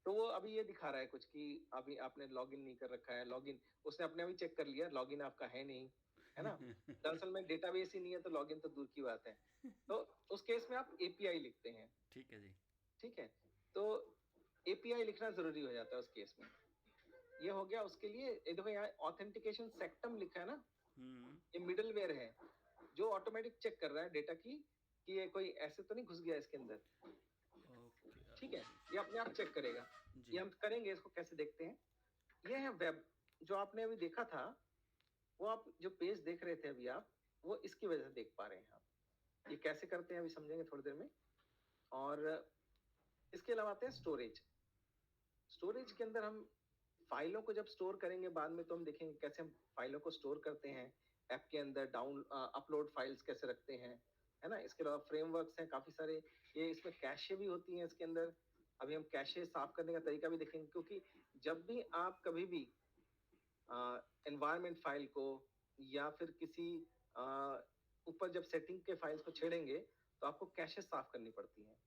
तो वो अभी ये दिखा रहा है कुछ कि अभी आपने लॉगिन नहीं कर रखा है। लॉगिन उसने अपने अभी चेक कर लिया, लॉगिन आपका है नहीं, है ना? दरअसल में डेटाबेस ही नहीं है, तो लॉगिन तो दूर की बात है। तो उस केस में आप API लिखते हैं, ठीक है जी। ठीक है? तो API लिखना जरूरी हो जाता है उस केस में। ये हो गया उसके लिए। ये देखो यहाँ ऑथेंटिकेशन सेक्टम लिखा है ना, ये मिडलवेयर है जो ऑटोमेटिक चेक कर रहा है डेटा की कि ये कोई ऐसे तो नहीं घुस गया इसके अंदर। ओके ठीक है, ये अपने आप चेक करेगा। ये हम करेंगे, इसको कैसे देखते हैं। ये है वेब, जो आपने अभी देखा था, वो आप जो पेज देख रहे थे अभी आप, वो इसकी वजह से देख पा रहे हैं आप। ये कैसे करते हैं अभी समझेंगे थोड़ी देर में। और इसके अलावा आते हैं स्टोरेज। स्टोरेज के अंदर हम फाइलों को जब स्टोर करेंगे बाद में, तो हम देखेंगे कैसे हम फाइलों को स्टोर करते हैं, ऐप के अंदर डाउन अपलोड फाइल्स कैसे रखते हैं, है ना। इसके अलावा फ्रेमवर्क्स हैं काफी सारे, ये इसमें कैशे भी होती हैं इसके अंदर। अभी हम कैशे साफ करने का तरीका भी देखेंगे, क्योंकि जब भी आप कभी भी एनवायरनमेंट फाइल को या फिर किसी ऊपर जब सेटिंग के फाइल्स को छेड़ेंगे तो आपको कैशे साफ करनी पड़ती हैं।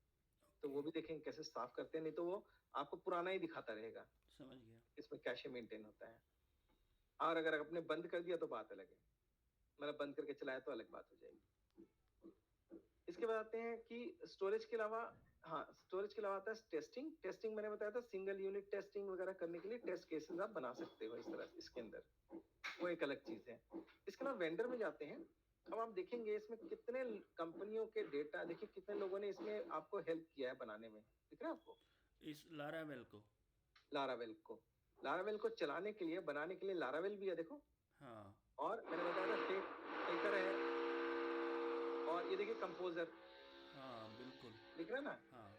तो वो भी देखेंगे कैसे साफ करते हैं, नहीं तो वो आपको पुराना ही दिखाता रहेगा। समझ गया। इसमें कैशे मेंटेन होता है। और अगर आपने बंद कर दिया तो बात अलग है, मतलब बंद करके चलाया तो अलग बात हो जाएगी। इसके बाद आते हैं कि स्टोरेज के अलावा, हाँ स्टोरेज के अलावा आता है टेस्टिंग। टेस्टिंग मैंने बताया था, सिंगल यूनिट टेस्टिंग वगैरह करने के लिए टेस्ट केसेस आप बना सकते हो इस तरह इसके अंदर, वो एक अलग चीज है। इसके अलावा वेंडर में जाते हैं। अब आप देखेंगे इसमें कितने कंपनियों के डेटा, देखिए कितने लोगों ने इसमें आपको हेल्प किया है बनाने में, दिख रहा है आपको इस लारावेल को? लारावेल को, लारावेल को चलाने के लिए, बनाने के लिए लारावेल भी है देखो। हाँ और मैंने बताया था फिल्टर है, और ये देखिए कंपोजर, हाँ बिल्कुल दिख रहा है ना। हाँ।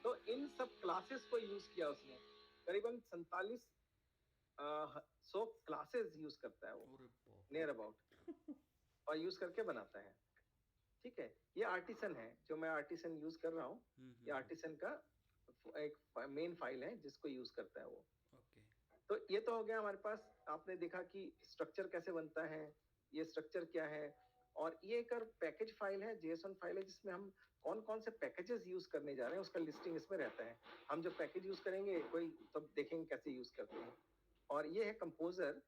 तो इन सब क्लासेस को यूज किया उसने, करीबन 4700 क्लासेस यूज करता है वो, अरे बाप नियर अबाउट, और यूज करके बनाता है। ठीक है, ये आर्टिसन है, जो मैं आर्टिसन यूज कर रहा हूँ, ये आर्टिसन का एक मेन फाइल है जिसको यूज करता है वो। ओके। तो ये तो हो गया हमारे पास, आपने देखा कि स्ट्रक्चर कैसे बनता है, ये स्ट्रक्चर क्या है। और ये एक और पैकेज फाइल है, जेएसओन फाइल है, जिसमें हम कौन कौन से पैकेजेस यूज करने जा रहे हैं उसका लिस्टिंग इसमें रहता है। हम जब पैकेज यूज करेंगे कोई, तब देखेंगे कैसे यूज करते हैं। और ये है कंपोजर,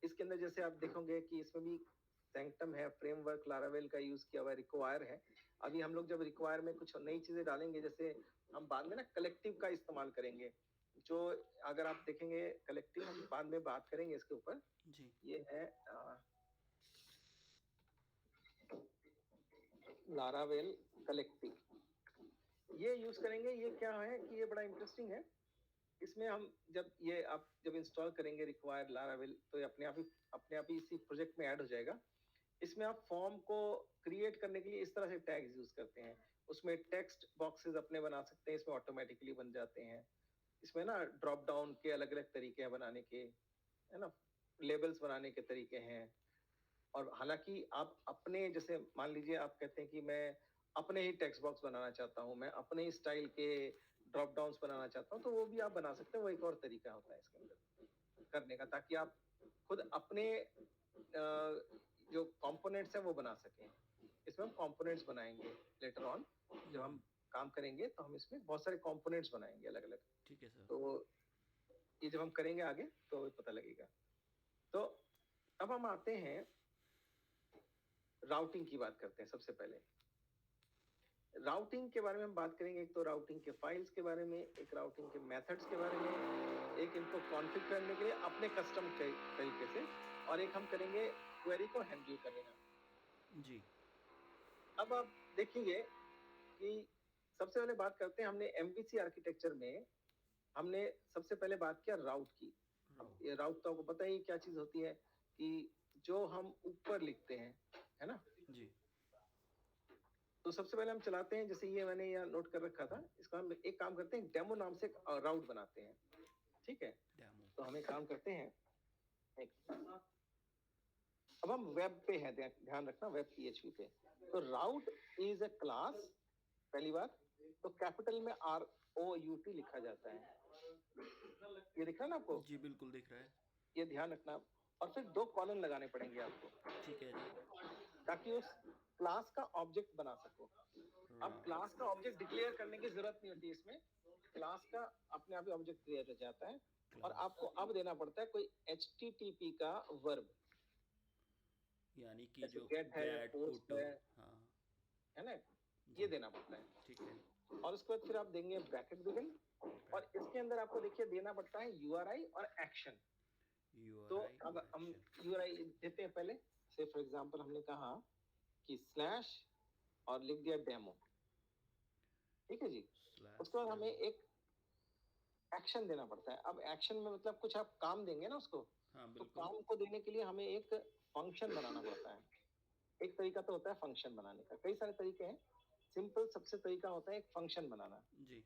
इसके अंदर जैसे आप देखोगे कि इसमें भी सैंक्टम है, फ्रेमवर्क लारावेल का यूज किया हुआ है, रिक्वायर है। अभी हम लोग जब रिक्वायर में कुछ नई चीजें डालेंगे, जैसे हम बाद में ना कलेक्टिव का इस्तेमाल करेंगे, जो अगर आप देखेंगे कलेक्टिव, हम बाद में बात करेंगे इसके ऊपर जी। ये है लारावेल कलेक्टिव, ये यूज करेंगे। ये क्या है कि ये बड़ा इंटरेस्टिंग है। इसमें हम जब ये आप जब इंस्टॉल करेंगे रिक्वायर लारावेल, तो ये अपने आप ही इसी प्रोजेक्ट में ऐड हो जाएगा। इसमें आप फॉर्म को क्रिएट करने के लिए इस तरह से टैग्स यूज करते हैं, उसमें टेक्स्ट बॉक्सेस अपने बना सकते हैं, इसमें ऑटोमेटिकली बन जाते हैं। इसमें ना ड्रॉप डाउन के अलग अलग तरीके हैं बनाने के, है ना, लेबल्स बनाने के तरीके हैं। और हालांकि आप अपने, जैसे मान लीजिए आप कहते हैं कि मैं अपने ही टेक्स्ट बॉक्स बनाना चाहता हूँ, मैं अपने ही स्टाइल के ड्रॉप डाउन्स बनाना चाहता हूँ, तो वो भी आप बना सकते हैं। वो एक और तरीका होता है इसके अंदर करने का, ताकि आप खुद अपने जो कंपोनेंट्स हैं वो बना सकें। इसमें हम कंपोनेंट्स बनाएंगे लेटर ऑन, जब हम काम करेंगे तो हम इसमें बहुत सारे कंपोनेंट्स बनाएंगे अलग अलग। ठीक है सर। तो ये जब हम करेंगे आगे तो पता लगेगा। तो अब हम आते हैं राउटिंग की बात करते हैं। सबसे पहले राउटिंग के बारे में हम बात करेंगे। एक तो राउटिंग के फाइल्स के बारे में, एक राउटिंग के मेथड्स के बारे में, एक इनको कॉन्फ़िगर करने के लिए अपने कस्टम तरीके से, और एक हम करेंगे क्वेरी को हैंडल करने का। जी। अब आप देखेंगे कि सबसे पहले बात करते हैं, हमने एमवीसी आर्किटेक्चर में हमने सबसे पहले बात किया राउट की। ये राउट तो आपको पता ही क्या चीज होती है, कि जो हम ऊपर लिखते हैं, है ना जी। तो सबसे पहले हम चलाते हैं, जैसे ये मैंने यहाँ नोट कर रखा था, इसका हम एक काम करते हैं, डेमो नाम से एक राउट बनाते हैं। ठीक है, तो हम एक काम करते हैं, अब हम वेब पे हैं, ध्यान रखना वेब पीएचपी पे। तो राउट इज अ क्लास, पहली बात तो कैपिटल में ROUT लिखा जाता है। ये दिख रहा है ना आपको? जी बिल्कुल दिख रहा है। ये ध्यान रखना। और फिर 2 कॉलन लगाने पड़ेंगे आपको। ठीक है जी। ताकि उस क्लास का ऑब्जेक्ट बना सको। अब क्लास का ऑब्जेक्ट डिक्लेयर करने की जरूरत नहीं होती इसमें, क्लास का अपने आप ही ऑब्जेक्ट क्रिएट हो जाता है। और आपको अब देना पड़ता है कोई HTTP का वर्ब, यानी कि जो गेट है, पोस्ट है, हाँ है ना, ये देना पड़ता है। ठीक है। और उसके बाद फिर आप देंगे ब्रैकेट बिगिन, और इसके अंदर आपको देखिए देना पड़ता है URI और एक्शन। तो अब हम URI देते हैं पहले, से फॉर एग्जांपल हमने कहा कि स्लैश और लिख दिया डेमो। ठीक है जी। उसके बाद हमें एक एक्शन देना पड़ता है। अब एक्शन में मतलब कुछ आप काम देंगे ना उसको, तो काम को देने के लिए हमें एक फंक्शन बनाना पड़ता है। एक तरीका तो होता है फंक्शन बनाने का, कई सारे तरीके हैं। सिंपल सबसे तरीका होता है एक फंक्शन बनाना जी।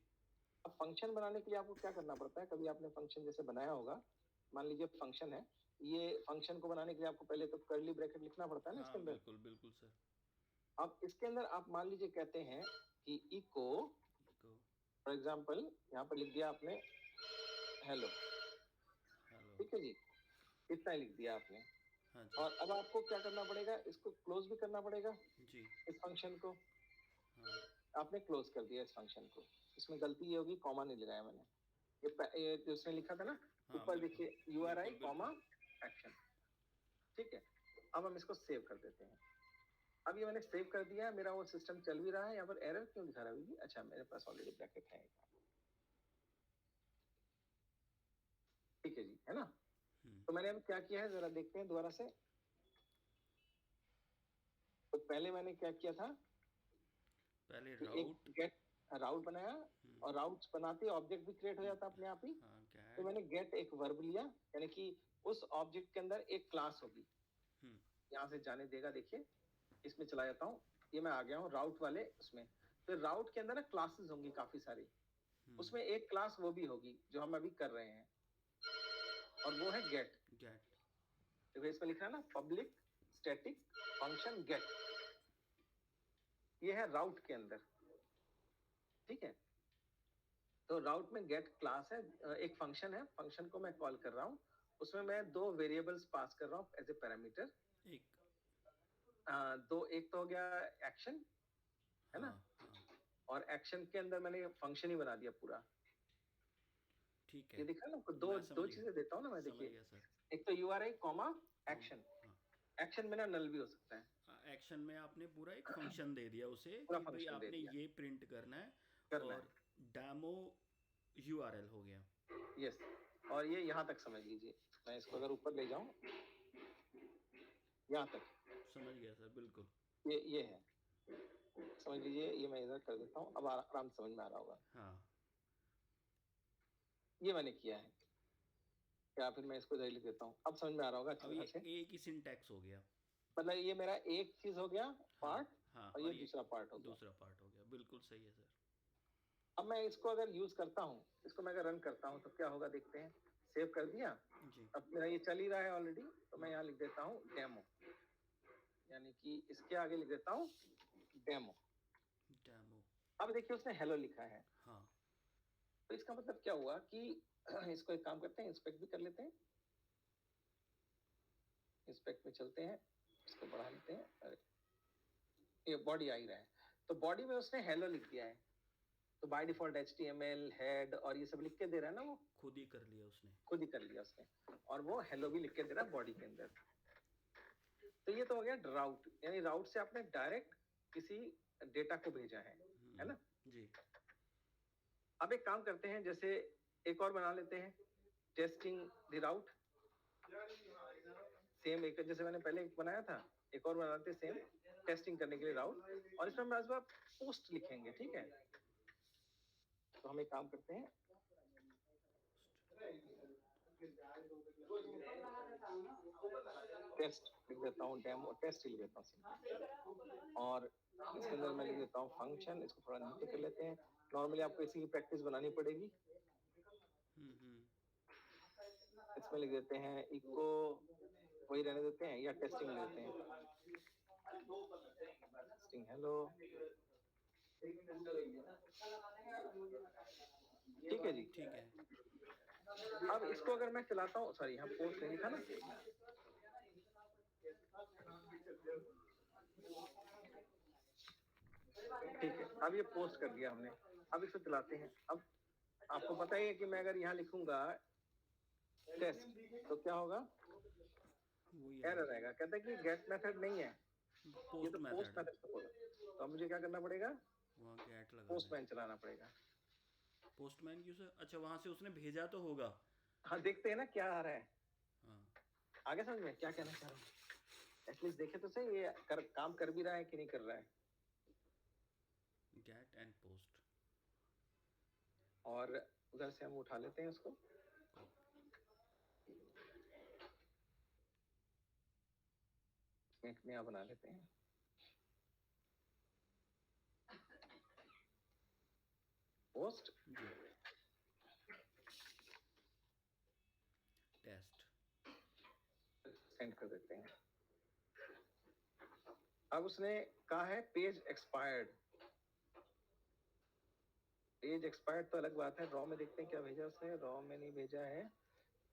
अब फंक्शन बनाने के लिए आपको क्या करना पड़ता है, कभी आपने फंक्शन जैसे बनाया होगा, मान लीजिए फंक्शन है, ये फंक्शन को बनाने के लिए आपको पहले तो कर्ली ब्रैकेट लिखना पड़ता है ना इसके हाँ अंदर। बिल्कुल बिल्कुल सर। अब इसके अंदर आप मान लीजिए कहते हैं कि इको, को फॉर एग्जांपल यहाँ पर लिख दिया आपने हेलो, हेलो। ठीक है जी, इतना ही लिख दिया आपने। हाँ जी। और अब आपको क्या करना पड़ेगा, इसको क्लोज भी करना पड़ेगा, जी। इस फंक्शन को हाँ आपने क्लोज कर दिया इस फंक्शन को। इसमें गलती ये होगी, कॉमा नहीं लगाया मैंने, ये जो उसने लिखा था ना हाँ ऊपर बिल्कुल देखिए URI बिल्कुल कॉमा बिल्कुल। एक्शन, ठीक है। अब हम इसको सेव कर देते हैं। अब ये मैंने सेव कर दिया, मेरा वो सिस्टम चल भी रहा है। यहाँ पर एरर क्यों दिखा रहा है अभी? अच्छा, मेरे पास ऑलरेडी ब्रैकेट है, ठीक है जी, है ना। तो मैंने अब क्या किया है जरा देखते हैं दोबारा से। तो पहले मैंने क्या किया था, पहले कि एक राउट। गेट राउट बनाया, और राउट्स बनाते ऑब्जेक्ट भी क्रिएट हो जाता अपने आप ही। हाँ तो मैंने गेट एक वर्ब लिया, यानी कि उस ऑब्जेक्ट के अंदर एक क्लास होगी, यहाँ से जाने देगा। देखिए इसमें चला जाता हूँ, ये मैं आ गया हूँ राउट वाले उसमें। तो राउट के अंदर ना क्लासेस होंगी काफी सारी, उसमें एक क्लास वो भी होगी जो हम अभी कर रहे हैं, और वो है गेट। तो इसमें लिखा है ना पब्लिक स्टैटिक फंक्शन गेट, ये है राउट के अंदर, ठीक है। तो राउट में गेट क्लास है, एक फंक्शन है, फंक्शन को मैं कॉल कर रहा हूँ, उसमें मैं दो वेरिएबल्स पास कर रहा हूँ एज ए पैरामीटर। दो, एक तो हो गया एक्शन, है ना, और एक्शन के अंदर मैंने फंक्शन ही बना दिया पूरा, ठीक है। ये दिखा ना, दो चीजें देता हूँ ना मैं। देखिए एक तो URI कॉमा एक्शन, एक्शन में ना नल भी हो सकता है। एक्शन में आपने पूरा एक फंक्शन दे दिया उसे पूरा कि भाई फंक्शन दे आपने दिया, ये प्रिंट करना है, करना और डेमो URL हो गया। यस। और ये यहाँ तक समझ लीजिए, मैं इसको अगर ऊपर ले जाऊं यहाँ तक, समझ गया सर बिल्कुल। ये है, समझ लीजिए। ये मैं इधर कर देता हूँ, अब आराम से समझ में आ रहा होगा। हाँ ये मैंने किया है, या फिर मैं इसको इधर लिख देता हूँ, अब समझ में आ रहा होगा अब अच्छी तरह से। ये एक ही सिंटैक्स हो गया, मतलब ये मेरा एक चीज हो गया पार्ट, हाँ और ये दूसरा पार्ट हो गया, दूसरा पार्ट हो गया। बिल्कुल सही है सर। अब मैं इसको अगर यूज करता हूँ, इसको मैं अगर रन करता हूँ तो क्या होगा देखते हैं। सेव कर दिया जी। अब मेरा ये चल ही रहा है ऑलरेडी, तो मैं यहाँ लिख देता हूँ डेमो, यानी कि इसके आगे लिख देता हूँ डेमो। अब देखिए उसने हेलो लिखा है, हाँ। तो इसका मतलब क्या हुआ कि इसको एक काम करते हैं, इंस्पेक्ट भी कर लेते हैं। इंस्पेक्ट में चलते हैं, इसको बढ़ा लेते हैं। अरे ये बॉडी आ ही रहा है, तो बॉडी में उसने हेलो लिख दिया है। तो बाय डिफॉल्ट HTML हेड और ये सब लिख के दे रहा है ना, वो खुद ही कर लिया उसने, खुद ही कर लिया उसने, और वो हेलो भी लिख के दे रहा है बॉडी के अंदर। तो ये तो हो गया राउट, यानी राउट से आपने डायरेक्ट किसी डेटा को भेजा है ना जी। अब एक काम करते हैं, जैसे एक और बना लेते हैं, टेस्टिंग द राउट। सेम एक जैसे मैंने पहले एक बनाया था, एक और बनाते हैं सेम टेस्टिंग करने के लिए राउट, और इसमें हम आज पोस्ट लिखेंगे, ठीक है। तो हम एक काम करते हैं, टेस्ट लिख देता हूँ, डेमो टेस्ट लिख देता हूँ, और इसके अंदर मैं लिख देता हूँ फंक्शन। इसको थोड़ा नीचे कर लेते हैं, नॉर्मली आपको इसी की प्रैक्टिस बनानी पड़ेगी। इसमें लिख देते हैं इको, वही रहने देते हैं, या टेस्टिंग लेते हैं, टेस्टिंग हेलो, ठीक है जी। ठीक है। अब इसको अगर मैं चलाता हूँ, सॉरी यहाँ पोस्ट नहीं लिखा ना, ठीक है, अब ये पोस्ट कर दिया हमने। अब इसको चलाते हैं। अब आपको पता ही है कि मैं अगर यहाँ लिखूंगा टेस्ट तो क्या होगा, एरर आएगा, कहता है कि गेट मेथड नहीं है, ये तो पोस्ट मेथड सपोर्ट है। तो अब मुझे क्या करना पड़ेगा, वहाँ गेट लगाना, पोस्टमैन चलाना पड़ेगा। पोस्टमैन क्यों सर? अच्छा वहां से उसने भेजा तो होगा। हाँ देखते हैं ना क्या आ रहा है। हाँ आगे समझ में क्या कहना चाह रहा हूँ, एटलीस्ट देखे तो सही ये काम कर भी रहा है कि नहीं कर रहा है। गेट एंड पोस्ट, और उधर से हम उठा लेते हैं उसको, एक नया बना लेते हैं। पोस्ट टेस्ट, सेंड कर देते हैं। अब उसने कहा है पेज एक्सपायर्ड। पेज एक्सपायर्ड तो अलग बात है, रॉ में देखते हैं क्या भेजा उसने। रॉ में नहीं भेजा है,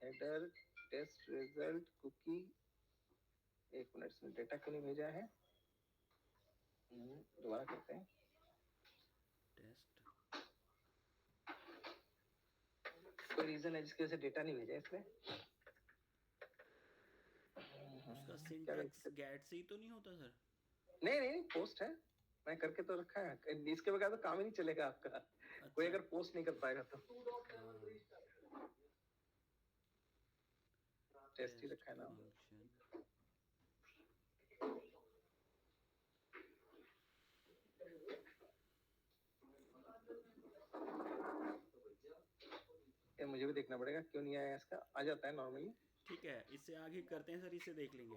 हेडर टेस्ट रिजल्ट कुकी। एक मिनट, इसमें डेटा क्यों नहीं भेजा है, दोबारा करते हैं। टेस्ट कोई रीजन है जिसकी वजह से डेटा नहीं भेजा इसमें? उसका क्या सिंटैक्स गलती? गेट से ही तो नहीं होता सर? नहीं नहीं, पोस्ट है, मैं करके तो रखा है। इसके बगैर तो काम ही नहीं चलेगा आपका, कोई अच्छा अगर पोस्ट नहीं कर पाएगा तो। हाँ, टेस्ट ही टेस्ट रखा है नाम। फंक्शन ये मुझे भी देखना पड़ेगा क्यों नहीं आया इसका। आ जाता है नॉर्मली। ठीक है, इससे आगे करते हैं सर, इसे देख लेंगे।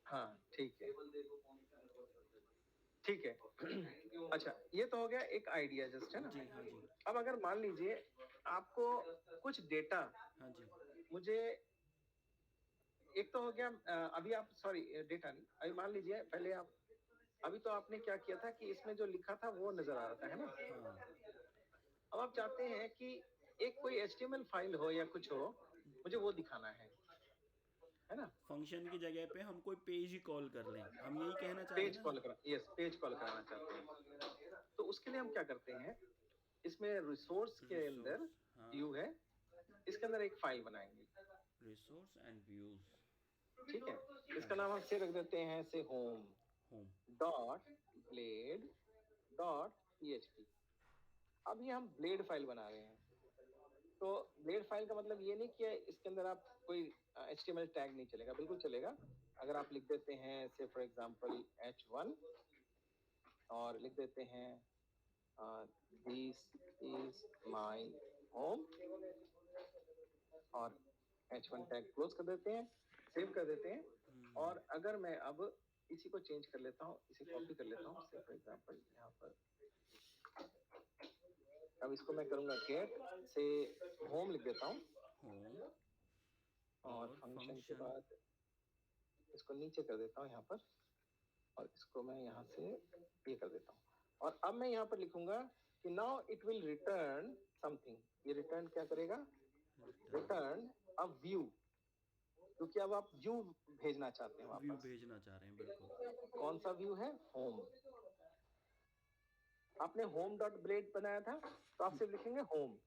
हाँ ठीक है, ठीक है। अच्छा, ये तो हो गया एक आइडिया जस्ट, है ना। जी हाँ जी। अब अगर मान लीजिए आपको कुछ डेटा, हाँ जी। मुझे एक तो हो गया अभी आप, सॉरी डेटा नहीं, अभी मान लीजिए पहले आप, अभी तो आपने क्या किया था कि इसमें जो लिखा था वो नजर आ रहा था, है ना। हाँ अब आप चाहते हैं कि एक कोई HTML फाइल हो या कुछ हो, मुझे वो दिखाना है ना। फंक्शन की जगह पे हम कोई पेज ही कॉल कर लें, हम यही कहना चाह रहे हैं पेज ना कॉल सर? करा, यस, पेज कॉल कराना चाहते हैं। तो उसके लिए हम क्या करते हैं, इसमें रिसोर्स के अंदर रिसोर्स, हाँ, व्यू है, इसके अंदर एक फाइल बनाएंगे। Resource and views. ठीक है, हाँ इसका जी। नाम हम से रख देते हैं से home home. Dot blade dot PHP। अब ये हम ब्लेड फाइल बना रहे हैं, तो ब्लेड फाइल का मतलब ये नहीं कि इसके अंदर आप कोई HTML टैग नहीं चलेगा, बिल्कुल चलेगा। अगर आप लिख देते हैं से फॉर एग्जांपल H1 और लिख देते हैं दिस इज माय होम और H1 टैग क्लोज कर देते हैं, सेव कर देते हैं। और अगर मैं अब इसी को चेंज कर लेता हूँ, इसे कॉपी कर लेता हूँ, से फॉर एग्जांपल यहाँ पर, अब इसको मैं करूंगा गेट से होम लिख देता हूँ होम और और फंक्शन के फंक्शन। बाद इसको नीचे कर देता हूँ यहाँ पर, और इसको मैं यहाँ से ये कर देता हूँ। और अब मैं यहाँ पर लिखूंगा कि now it will return something. ये रिटर्न क्या करेगा, रिटर्न अ व्यू, क्योंकि अब आप व्यू भेजना चाहते हैं व्यू वापस। भेजना चाह रहे हैं, बिल्कुल। कौन सा व्यू है, होम। आपने होम डॉट ब्लेड बनाया था, तो आप सिर्फ लिखेंगे होम,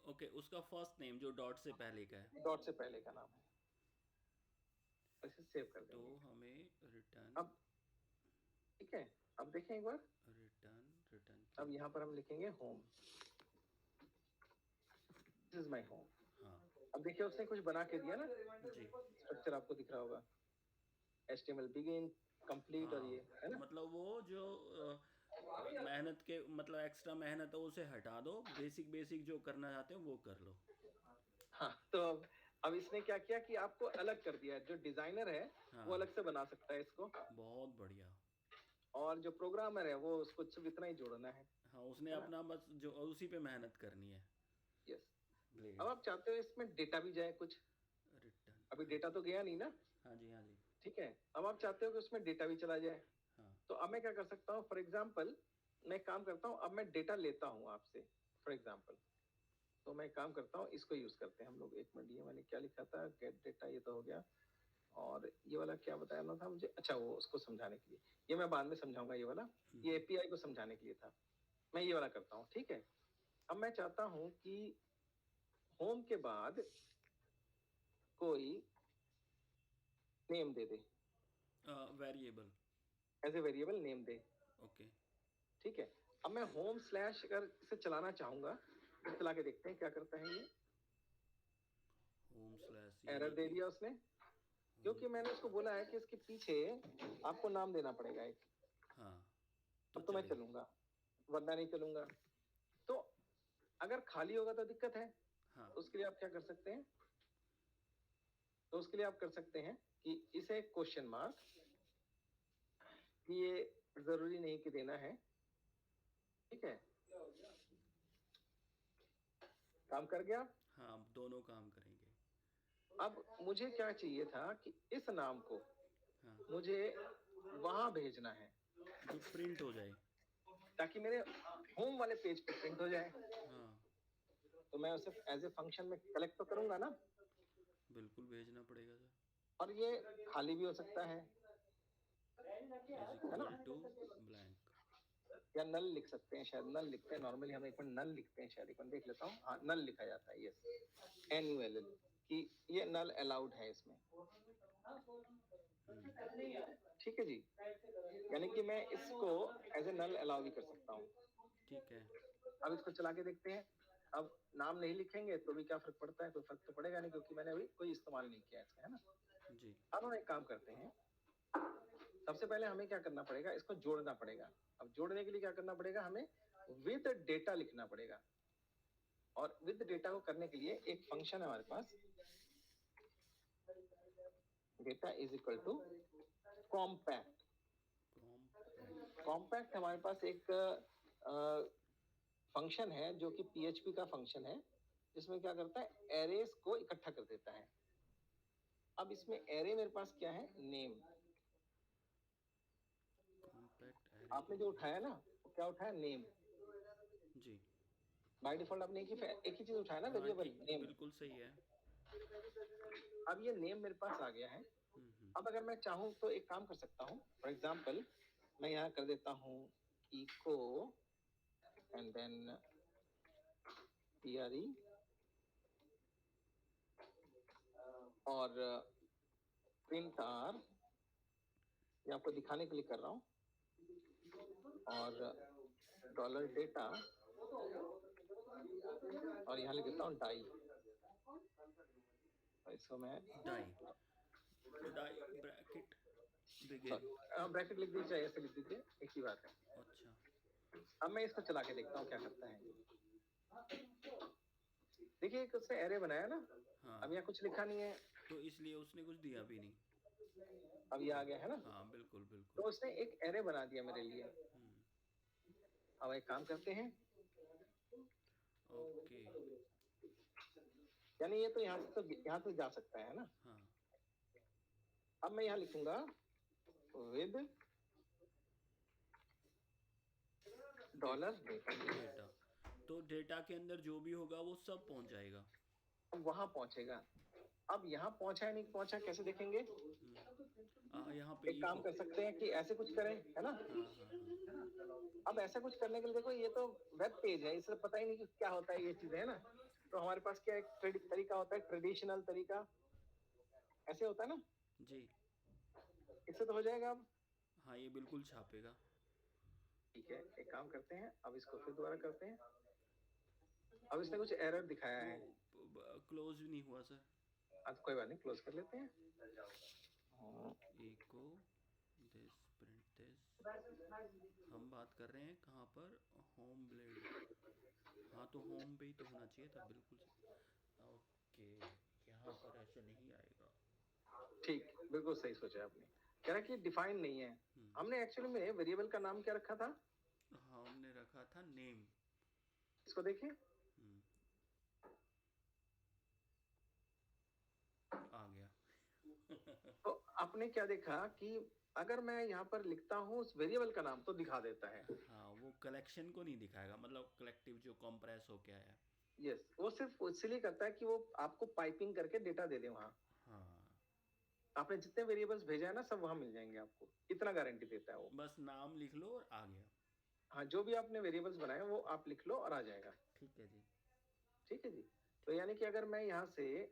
ओके, उसका फर्स्ट नेम जो डॉट से पहले का है, डॉट से पहले का नाम है, इसे सेव कर तो देंगे। हमें रिटर्न, अब ठीक है, अब देखें एक बार, रिटर्न रिटर्न अब क्या? यहाँ पर हम लिखेंगे home, this is my home. हाँ अब देखिए उसने कुछ बना के दिया ना, जी। स्ट्रक्चर आपको दिख रहा होगा, HTML बिगिन, कंप्लीट, और ये हाँ, है ना। मतलब वो जो मेहनत के, मतलब एक्स्ट्रा मेहनत है उसे हटा दो, बेसिक बेसिक जो करना चाहते हो वो कर लो। हाँ, तो अब इसने क्या किया कि आपको अलग कर दिया, जो डिजाइनर है वो हाँ, अलग से बना सकता है इसको, बहुत बढ़िया। और जो प्रोग्रामर है वो उसको सिर्फ इतना ही जोड़ना हाँ, उसने है ना। अपना बस जो उसी पे मेहनत करनी है। यस। अब ब्लेड आप चाहते हो इसमें डेटा भी जाए कुछ, रिटर्न। अभी हाँ डेटा तो गया नहीं ना, हाँ जी, हाँ जी। ठीक है। अब आप चाहते हो कि उसमें डेटा भी चला जाए, हाँ तो अब मैं क्या कर सकता हूँ, फॉर एग्जाम्पल मैं काम करता हूँ, अब मैं डेटा लेता हूँ आपसे फॉर एग्जाम्पल, तो मैं काम करता हूँ, इसको यूज करते हैं हम लोग। एक मिनट, ये मैंने क्या लिखा था, गेट डेटा, ये तो हो गया, और ये वाला क्या बताया था मुझे, अच्छा वो उसको समझाने के लिए, ये मैं बाद में समझाऊंगा, ये वाला ये API को समझाने के लिए था। मैं ये वाला करता हूँ, ठीक है। अब मैं चाहता हूँ कि होम के बाद कोई नेम दे दे, variable. As a variable name दे, ओके। ठीक है। अब मैं होम स्लैश अगर इसे चलाना चाहूंगा, तो चला के देखते हैं क्या करता है ये। होम स्लैश एरर यानी दे कि दिया उसने, होम। क्योंकि मैंने उसको बोला है कि इसके पीछे आपको नाम देना पड़ेगा एक। हाँ, तो अब तो मैं चलेगा। चलूंगा, वरना नहीं चलूंगा। तो अगर खाली होगा तो दिक्कत है, हाँ उसके लिए आप क्या कर सकते हैं, तो उसके लिए आप कर सकते हैं कि इसे क्वेश्चन मार्क, कि ये जरूरी नहीं कि देना है, ठीक है। काम कर गया। हाँ, दोनों काम करेंगे। अब मुझे क्या चाहिए था कि इस नाम को हाँ, मुझे वहां भेजना है जो प्रिंट हो जाए। ताकि मेरे होम वाले पेज पे प्रिंट हो जाए। हाँ, तो मैं उसे एज ए फंक्शन में कलेक्ट तो करूंगा ना, बिल्कुल भेजना पड़ेगा सर। और ये खाली भी हो सकता है इज है ना, इक्वल टू ब्लैंक। या नल लिख सकते हैं, शायद नल लिखते हैं नॉर्मली, हम एक बार नल लिखते हैं, शायद एक बार देख लेता हूँ। हाँ, नल लिखा जाता है, यस, NULL, कि ये नल अलाउड है इसमें। ठीक है जी, यानी कि मैं इसको एज ए नल अलाउ भी कर सकता हूँ। ठीक है। अब इसको चला के देखते हैं। अब नाम नहीं लिखेंगे तो भी क्या फर्क पड़ता है, कोई फर्क तो पड़ेगा नहीं, क्योंकि मैंने अभी कोई इस्तेमाल नहीं किया इसका, है ना। जी। अब हम एक काम करते हैं, सबसे पहले हमें क्या करना पड़ेगा, इसको जोड़ना पड़ेगा। अब जोड़ने के लिए क्या करना पड़ेगा, हमें विद डेटा लिखना पड़ेगा। और विद डेटा को करने के लिए एक फंक्शन है हमारे पास, data is equal to compact. Compact हमारे पास एक फंक्शन है जो कि PHP का फंक्शन है, जिसमें क्या करता है, एरेस को इकट्ठा कर देता है। अब इसमें एरे मेरे पास क्या है, नेम। कॉम्पैक्ट आपने एरे। जो उठाया ना, वो क्या उठाया, नेम। जी। बाय डिफॉल्ट आपने एक ही चीज उठाया ना, हाँ, वेरिएबल ठीक, नेम। बिल्कुल सही है। अब ये नेम मेरे पास आ गया है। हम्म। अब अगर मैं चाहूं तो एक काम कर सकता हूं, फॉर एग्जाम्पल मैं यहाँ कर देता हूँ इको एंड देन PRE, और प्रिंट आर, ये आपको दिखाने के लिए कर रहा हूँ, और डॉलर डेटा, और यहाँ लिख देता हूँ डाई। इसको मैं die. Die bracket begin. Bracket लिख दीजिए, ऐसे लिख दीजिए, एक ही बात है। अच्छा। अब मैं इसको चला के देखता हूँ क्या करता है। देखिए, एक उसने एरे बनाया ना। हाँ, अब यहाँ कुछ लिखा नहीं है, तो इसलिए उसने कुछ दिया भी नहीं। अब ये आ गया है ना। हाँ, बिल्कुल बिल्कुल। तो उसने एक एरे बना दिया मेरे लिए। हम्म। अब एक काम करते हैं, ओके। यानी ये तो यहाँ से जा सकता है ना। हाँ। अब मैं यहाँ लिखूंगा विद डॉलर डेटा। तो डेटा के अंदर जो भी होगा वो सब पहुंच जाएगा। वहां पहुंचेगा। अब यहाँ पहुंचा है नहीं पहुंचा, कैसे देखेंगे। यहाँ पे एक काम कर सकते हैं कि ऐसे कुछ करें, है ना। हाँ हाँ हाँ। अब ऐसा कुछ करने के लिए देखो, ये तो वेब पेज है, इसे पता ही नहीं कि क्या होता है ये चीजें, है ना। तो हमारे पास क्या एक तरीका होता है, ट्रेडिशनल तरीका, ऐसे होता है ना। जी। इससे तो हो जाएगा अब। हाँ, ये बिल्कुल छापेगा। ठीक है, एक काम करते हैं, अब इसको फिर दोबारा करते हैं। अब इसने कुछ एरर दिखाया वो है। क्लोज नहीं हुआ सर। अब कोई बात नहीं, क्लोज कर लेते हैं। Echo this print this. हम बात कर रहे हैं कहाँ पर, होम ब्लेड। हाँ, तो होम पे ही तो होना चाहिए था, बिल्कुल सही। ओके, यहाँ पर ऐसे नहीं आएगा। ठीक, बिल्कुल सही सोचा आपने। कह रहा कि डिफाइन नहीं है। हमने एक्चुअली में वेरिएबल का नाम क्या रखा था, हाँ, हमने रखा था नेम। इसको देखिए, आ गया। तो आपने क्या देखा कि अगर मैं यहाँ पर लिखता हूँ उस वेरिएबल का नाम तो दिखा देता है। हाँ, वो कलेक्शन को नहीं दिखाएगा, मतलब कलेक्टिव जो कंप्रेस हो क्या है। यस, वो सिर्फ इसलिए करता है कि वो आपको पाइपिंग करके डेटा दे दे वहां। हाँ, आपने जितने वेरिएबल्स भेजा है ना, सब वहां मिल जाएंगे आपको, इतना गारंटी देता है वो। बस नाम लिख लो और आ गया। हाँ, जो भी आपने वेरिएबल्स बनाए वो आप लिख लो और आ जाएगा। ठीक है जी। ठीक है जी। तो यानी कि अगर मैं यहाँ से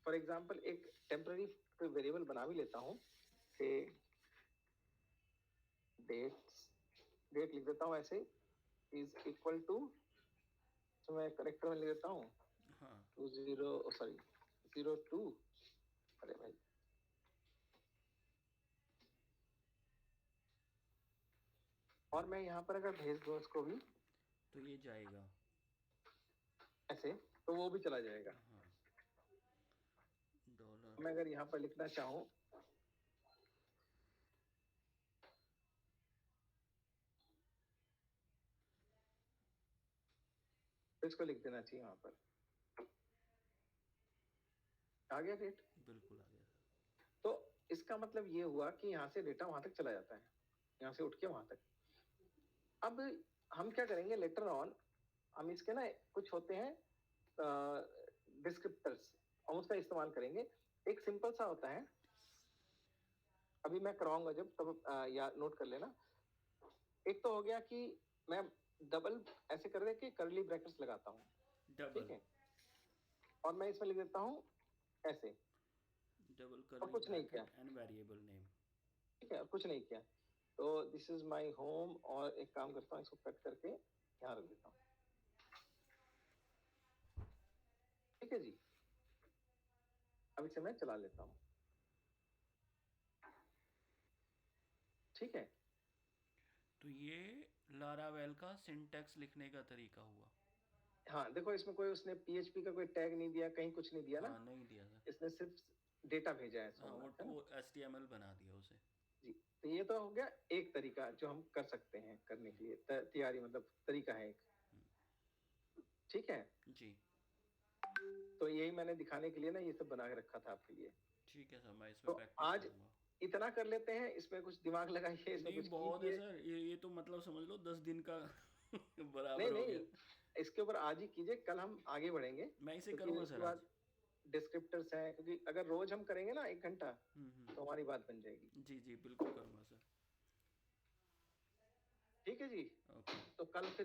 फॉर एग्जांपल एक टेम्पररी वेरिएबल बना भी लेता हूँ कि डेट लिख देता हूँ ऐसे, इज इक्वल टू, तो मैं करेक्टर में लिख देता हूँ हाँ 02, अरे भाई, और मैं यहाँ पर अगर भेज दूँ इसको भी तो ये जाएगा। ऐसे, तो वो भी चला जाएगा। हाँ, डॉलर। मैं अगर यहाँ पर लिखना चाहूँ, तो इसको लिख देना चाहिए वहां पर। आ गया डेट। बिल्कुल आ गया सर। तो इसका मतलब ये हुआ कि यहाँ से डेटा वहां तक चला जाता है, यहाँ से उठ के वहां तक। अब हम क्या करेंगे लेटर ऑन, हम इसके ना कुछ होते हैं डिस्क्रिप्टर्स, हम उसका इस्तेमाल करेंगे। एक सिंपल सा होता है, अभी मैं कराऊंगा जब तब या नोट कर लेना। एक तो हो गया कि मैं डबल ऐसे कर दे के करली ब्रैकेट्स लगाता हूँ, डबल ठीक है, और मैं इसमें लिख देता हूँ ऐसे, डबल और कर्ली कुछ नहीं किया, ब्रैकेट एंड वेरिएबल नेम। ठीक है, और कुछ नहीं किया। तो दिस इज माय होम, और एक काम करता हूँ इसको कट करके यहाँ रख देता हूँ, ठीक है जी। अब इसे मैं चला लेता हूँ, ठीक है। तो ये लारावेल का सिंटैक्स लिखने का तरीका हुआ। हाँ देखो, इसमें कोई उसने पीएचपी का कोई टैग नहीं दिया, कहीं कुछ नहीं दिया ना, हाँ नहीं दिया सर। इसने सिर्फ डेटा भेजा है हाँ सोमनाथ, है ना वो HTML बना दिया उसे। जी। तो ये तो हो गया एक तरीका जो हम कर सकते हैं करने के लिए, तैयारी मतलब तरीका है एक, ठीक है। जी तो यही मैंने दिखाने के लिए ना ये सब बना के रखा था आपके लिए। ठीक है सर, मैं तो इसमें प्रैक्टिस आज करूंगा। इतना कर लेते हैं, इसमें कुछ दिमाग लगाइए, इसमें नहीं कुछ बहुत है कीजिए। सर, ये तो मतलब समझ लो 10 दिन का नहीं बराबर हो नहीं, गया। इसके ऊपर आज ही कीजिए, कल हम आगे बढ़ेंगे, मैं इसे क्योंकि करूंगा इसके सर आज। बाद डिस्क्रिप्टर्स हैं, क्योंकि अगर रोज हम करेंगे ना 1 घंटा, हम्म। तो हमारी बात बन जाएगी, जी जी बिल्कुल करूंगा सर। ठीक है जी। ओके। तो कल फिर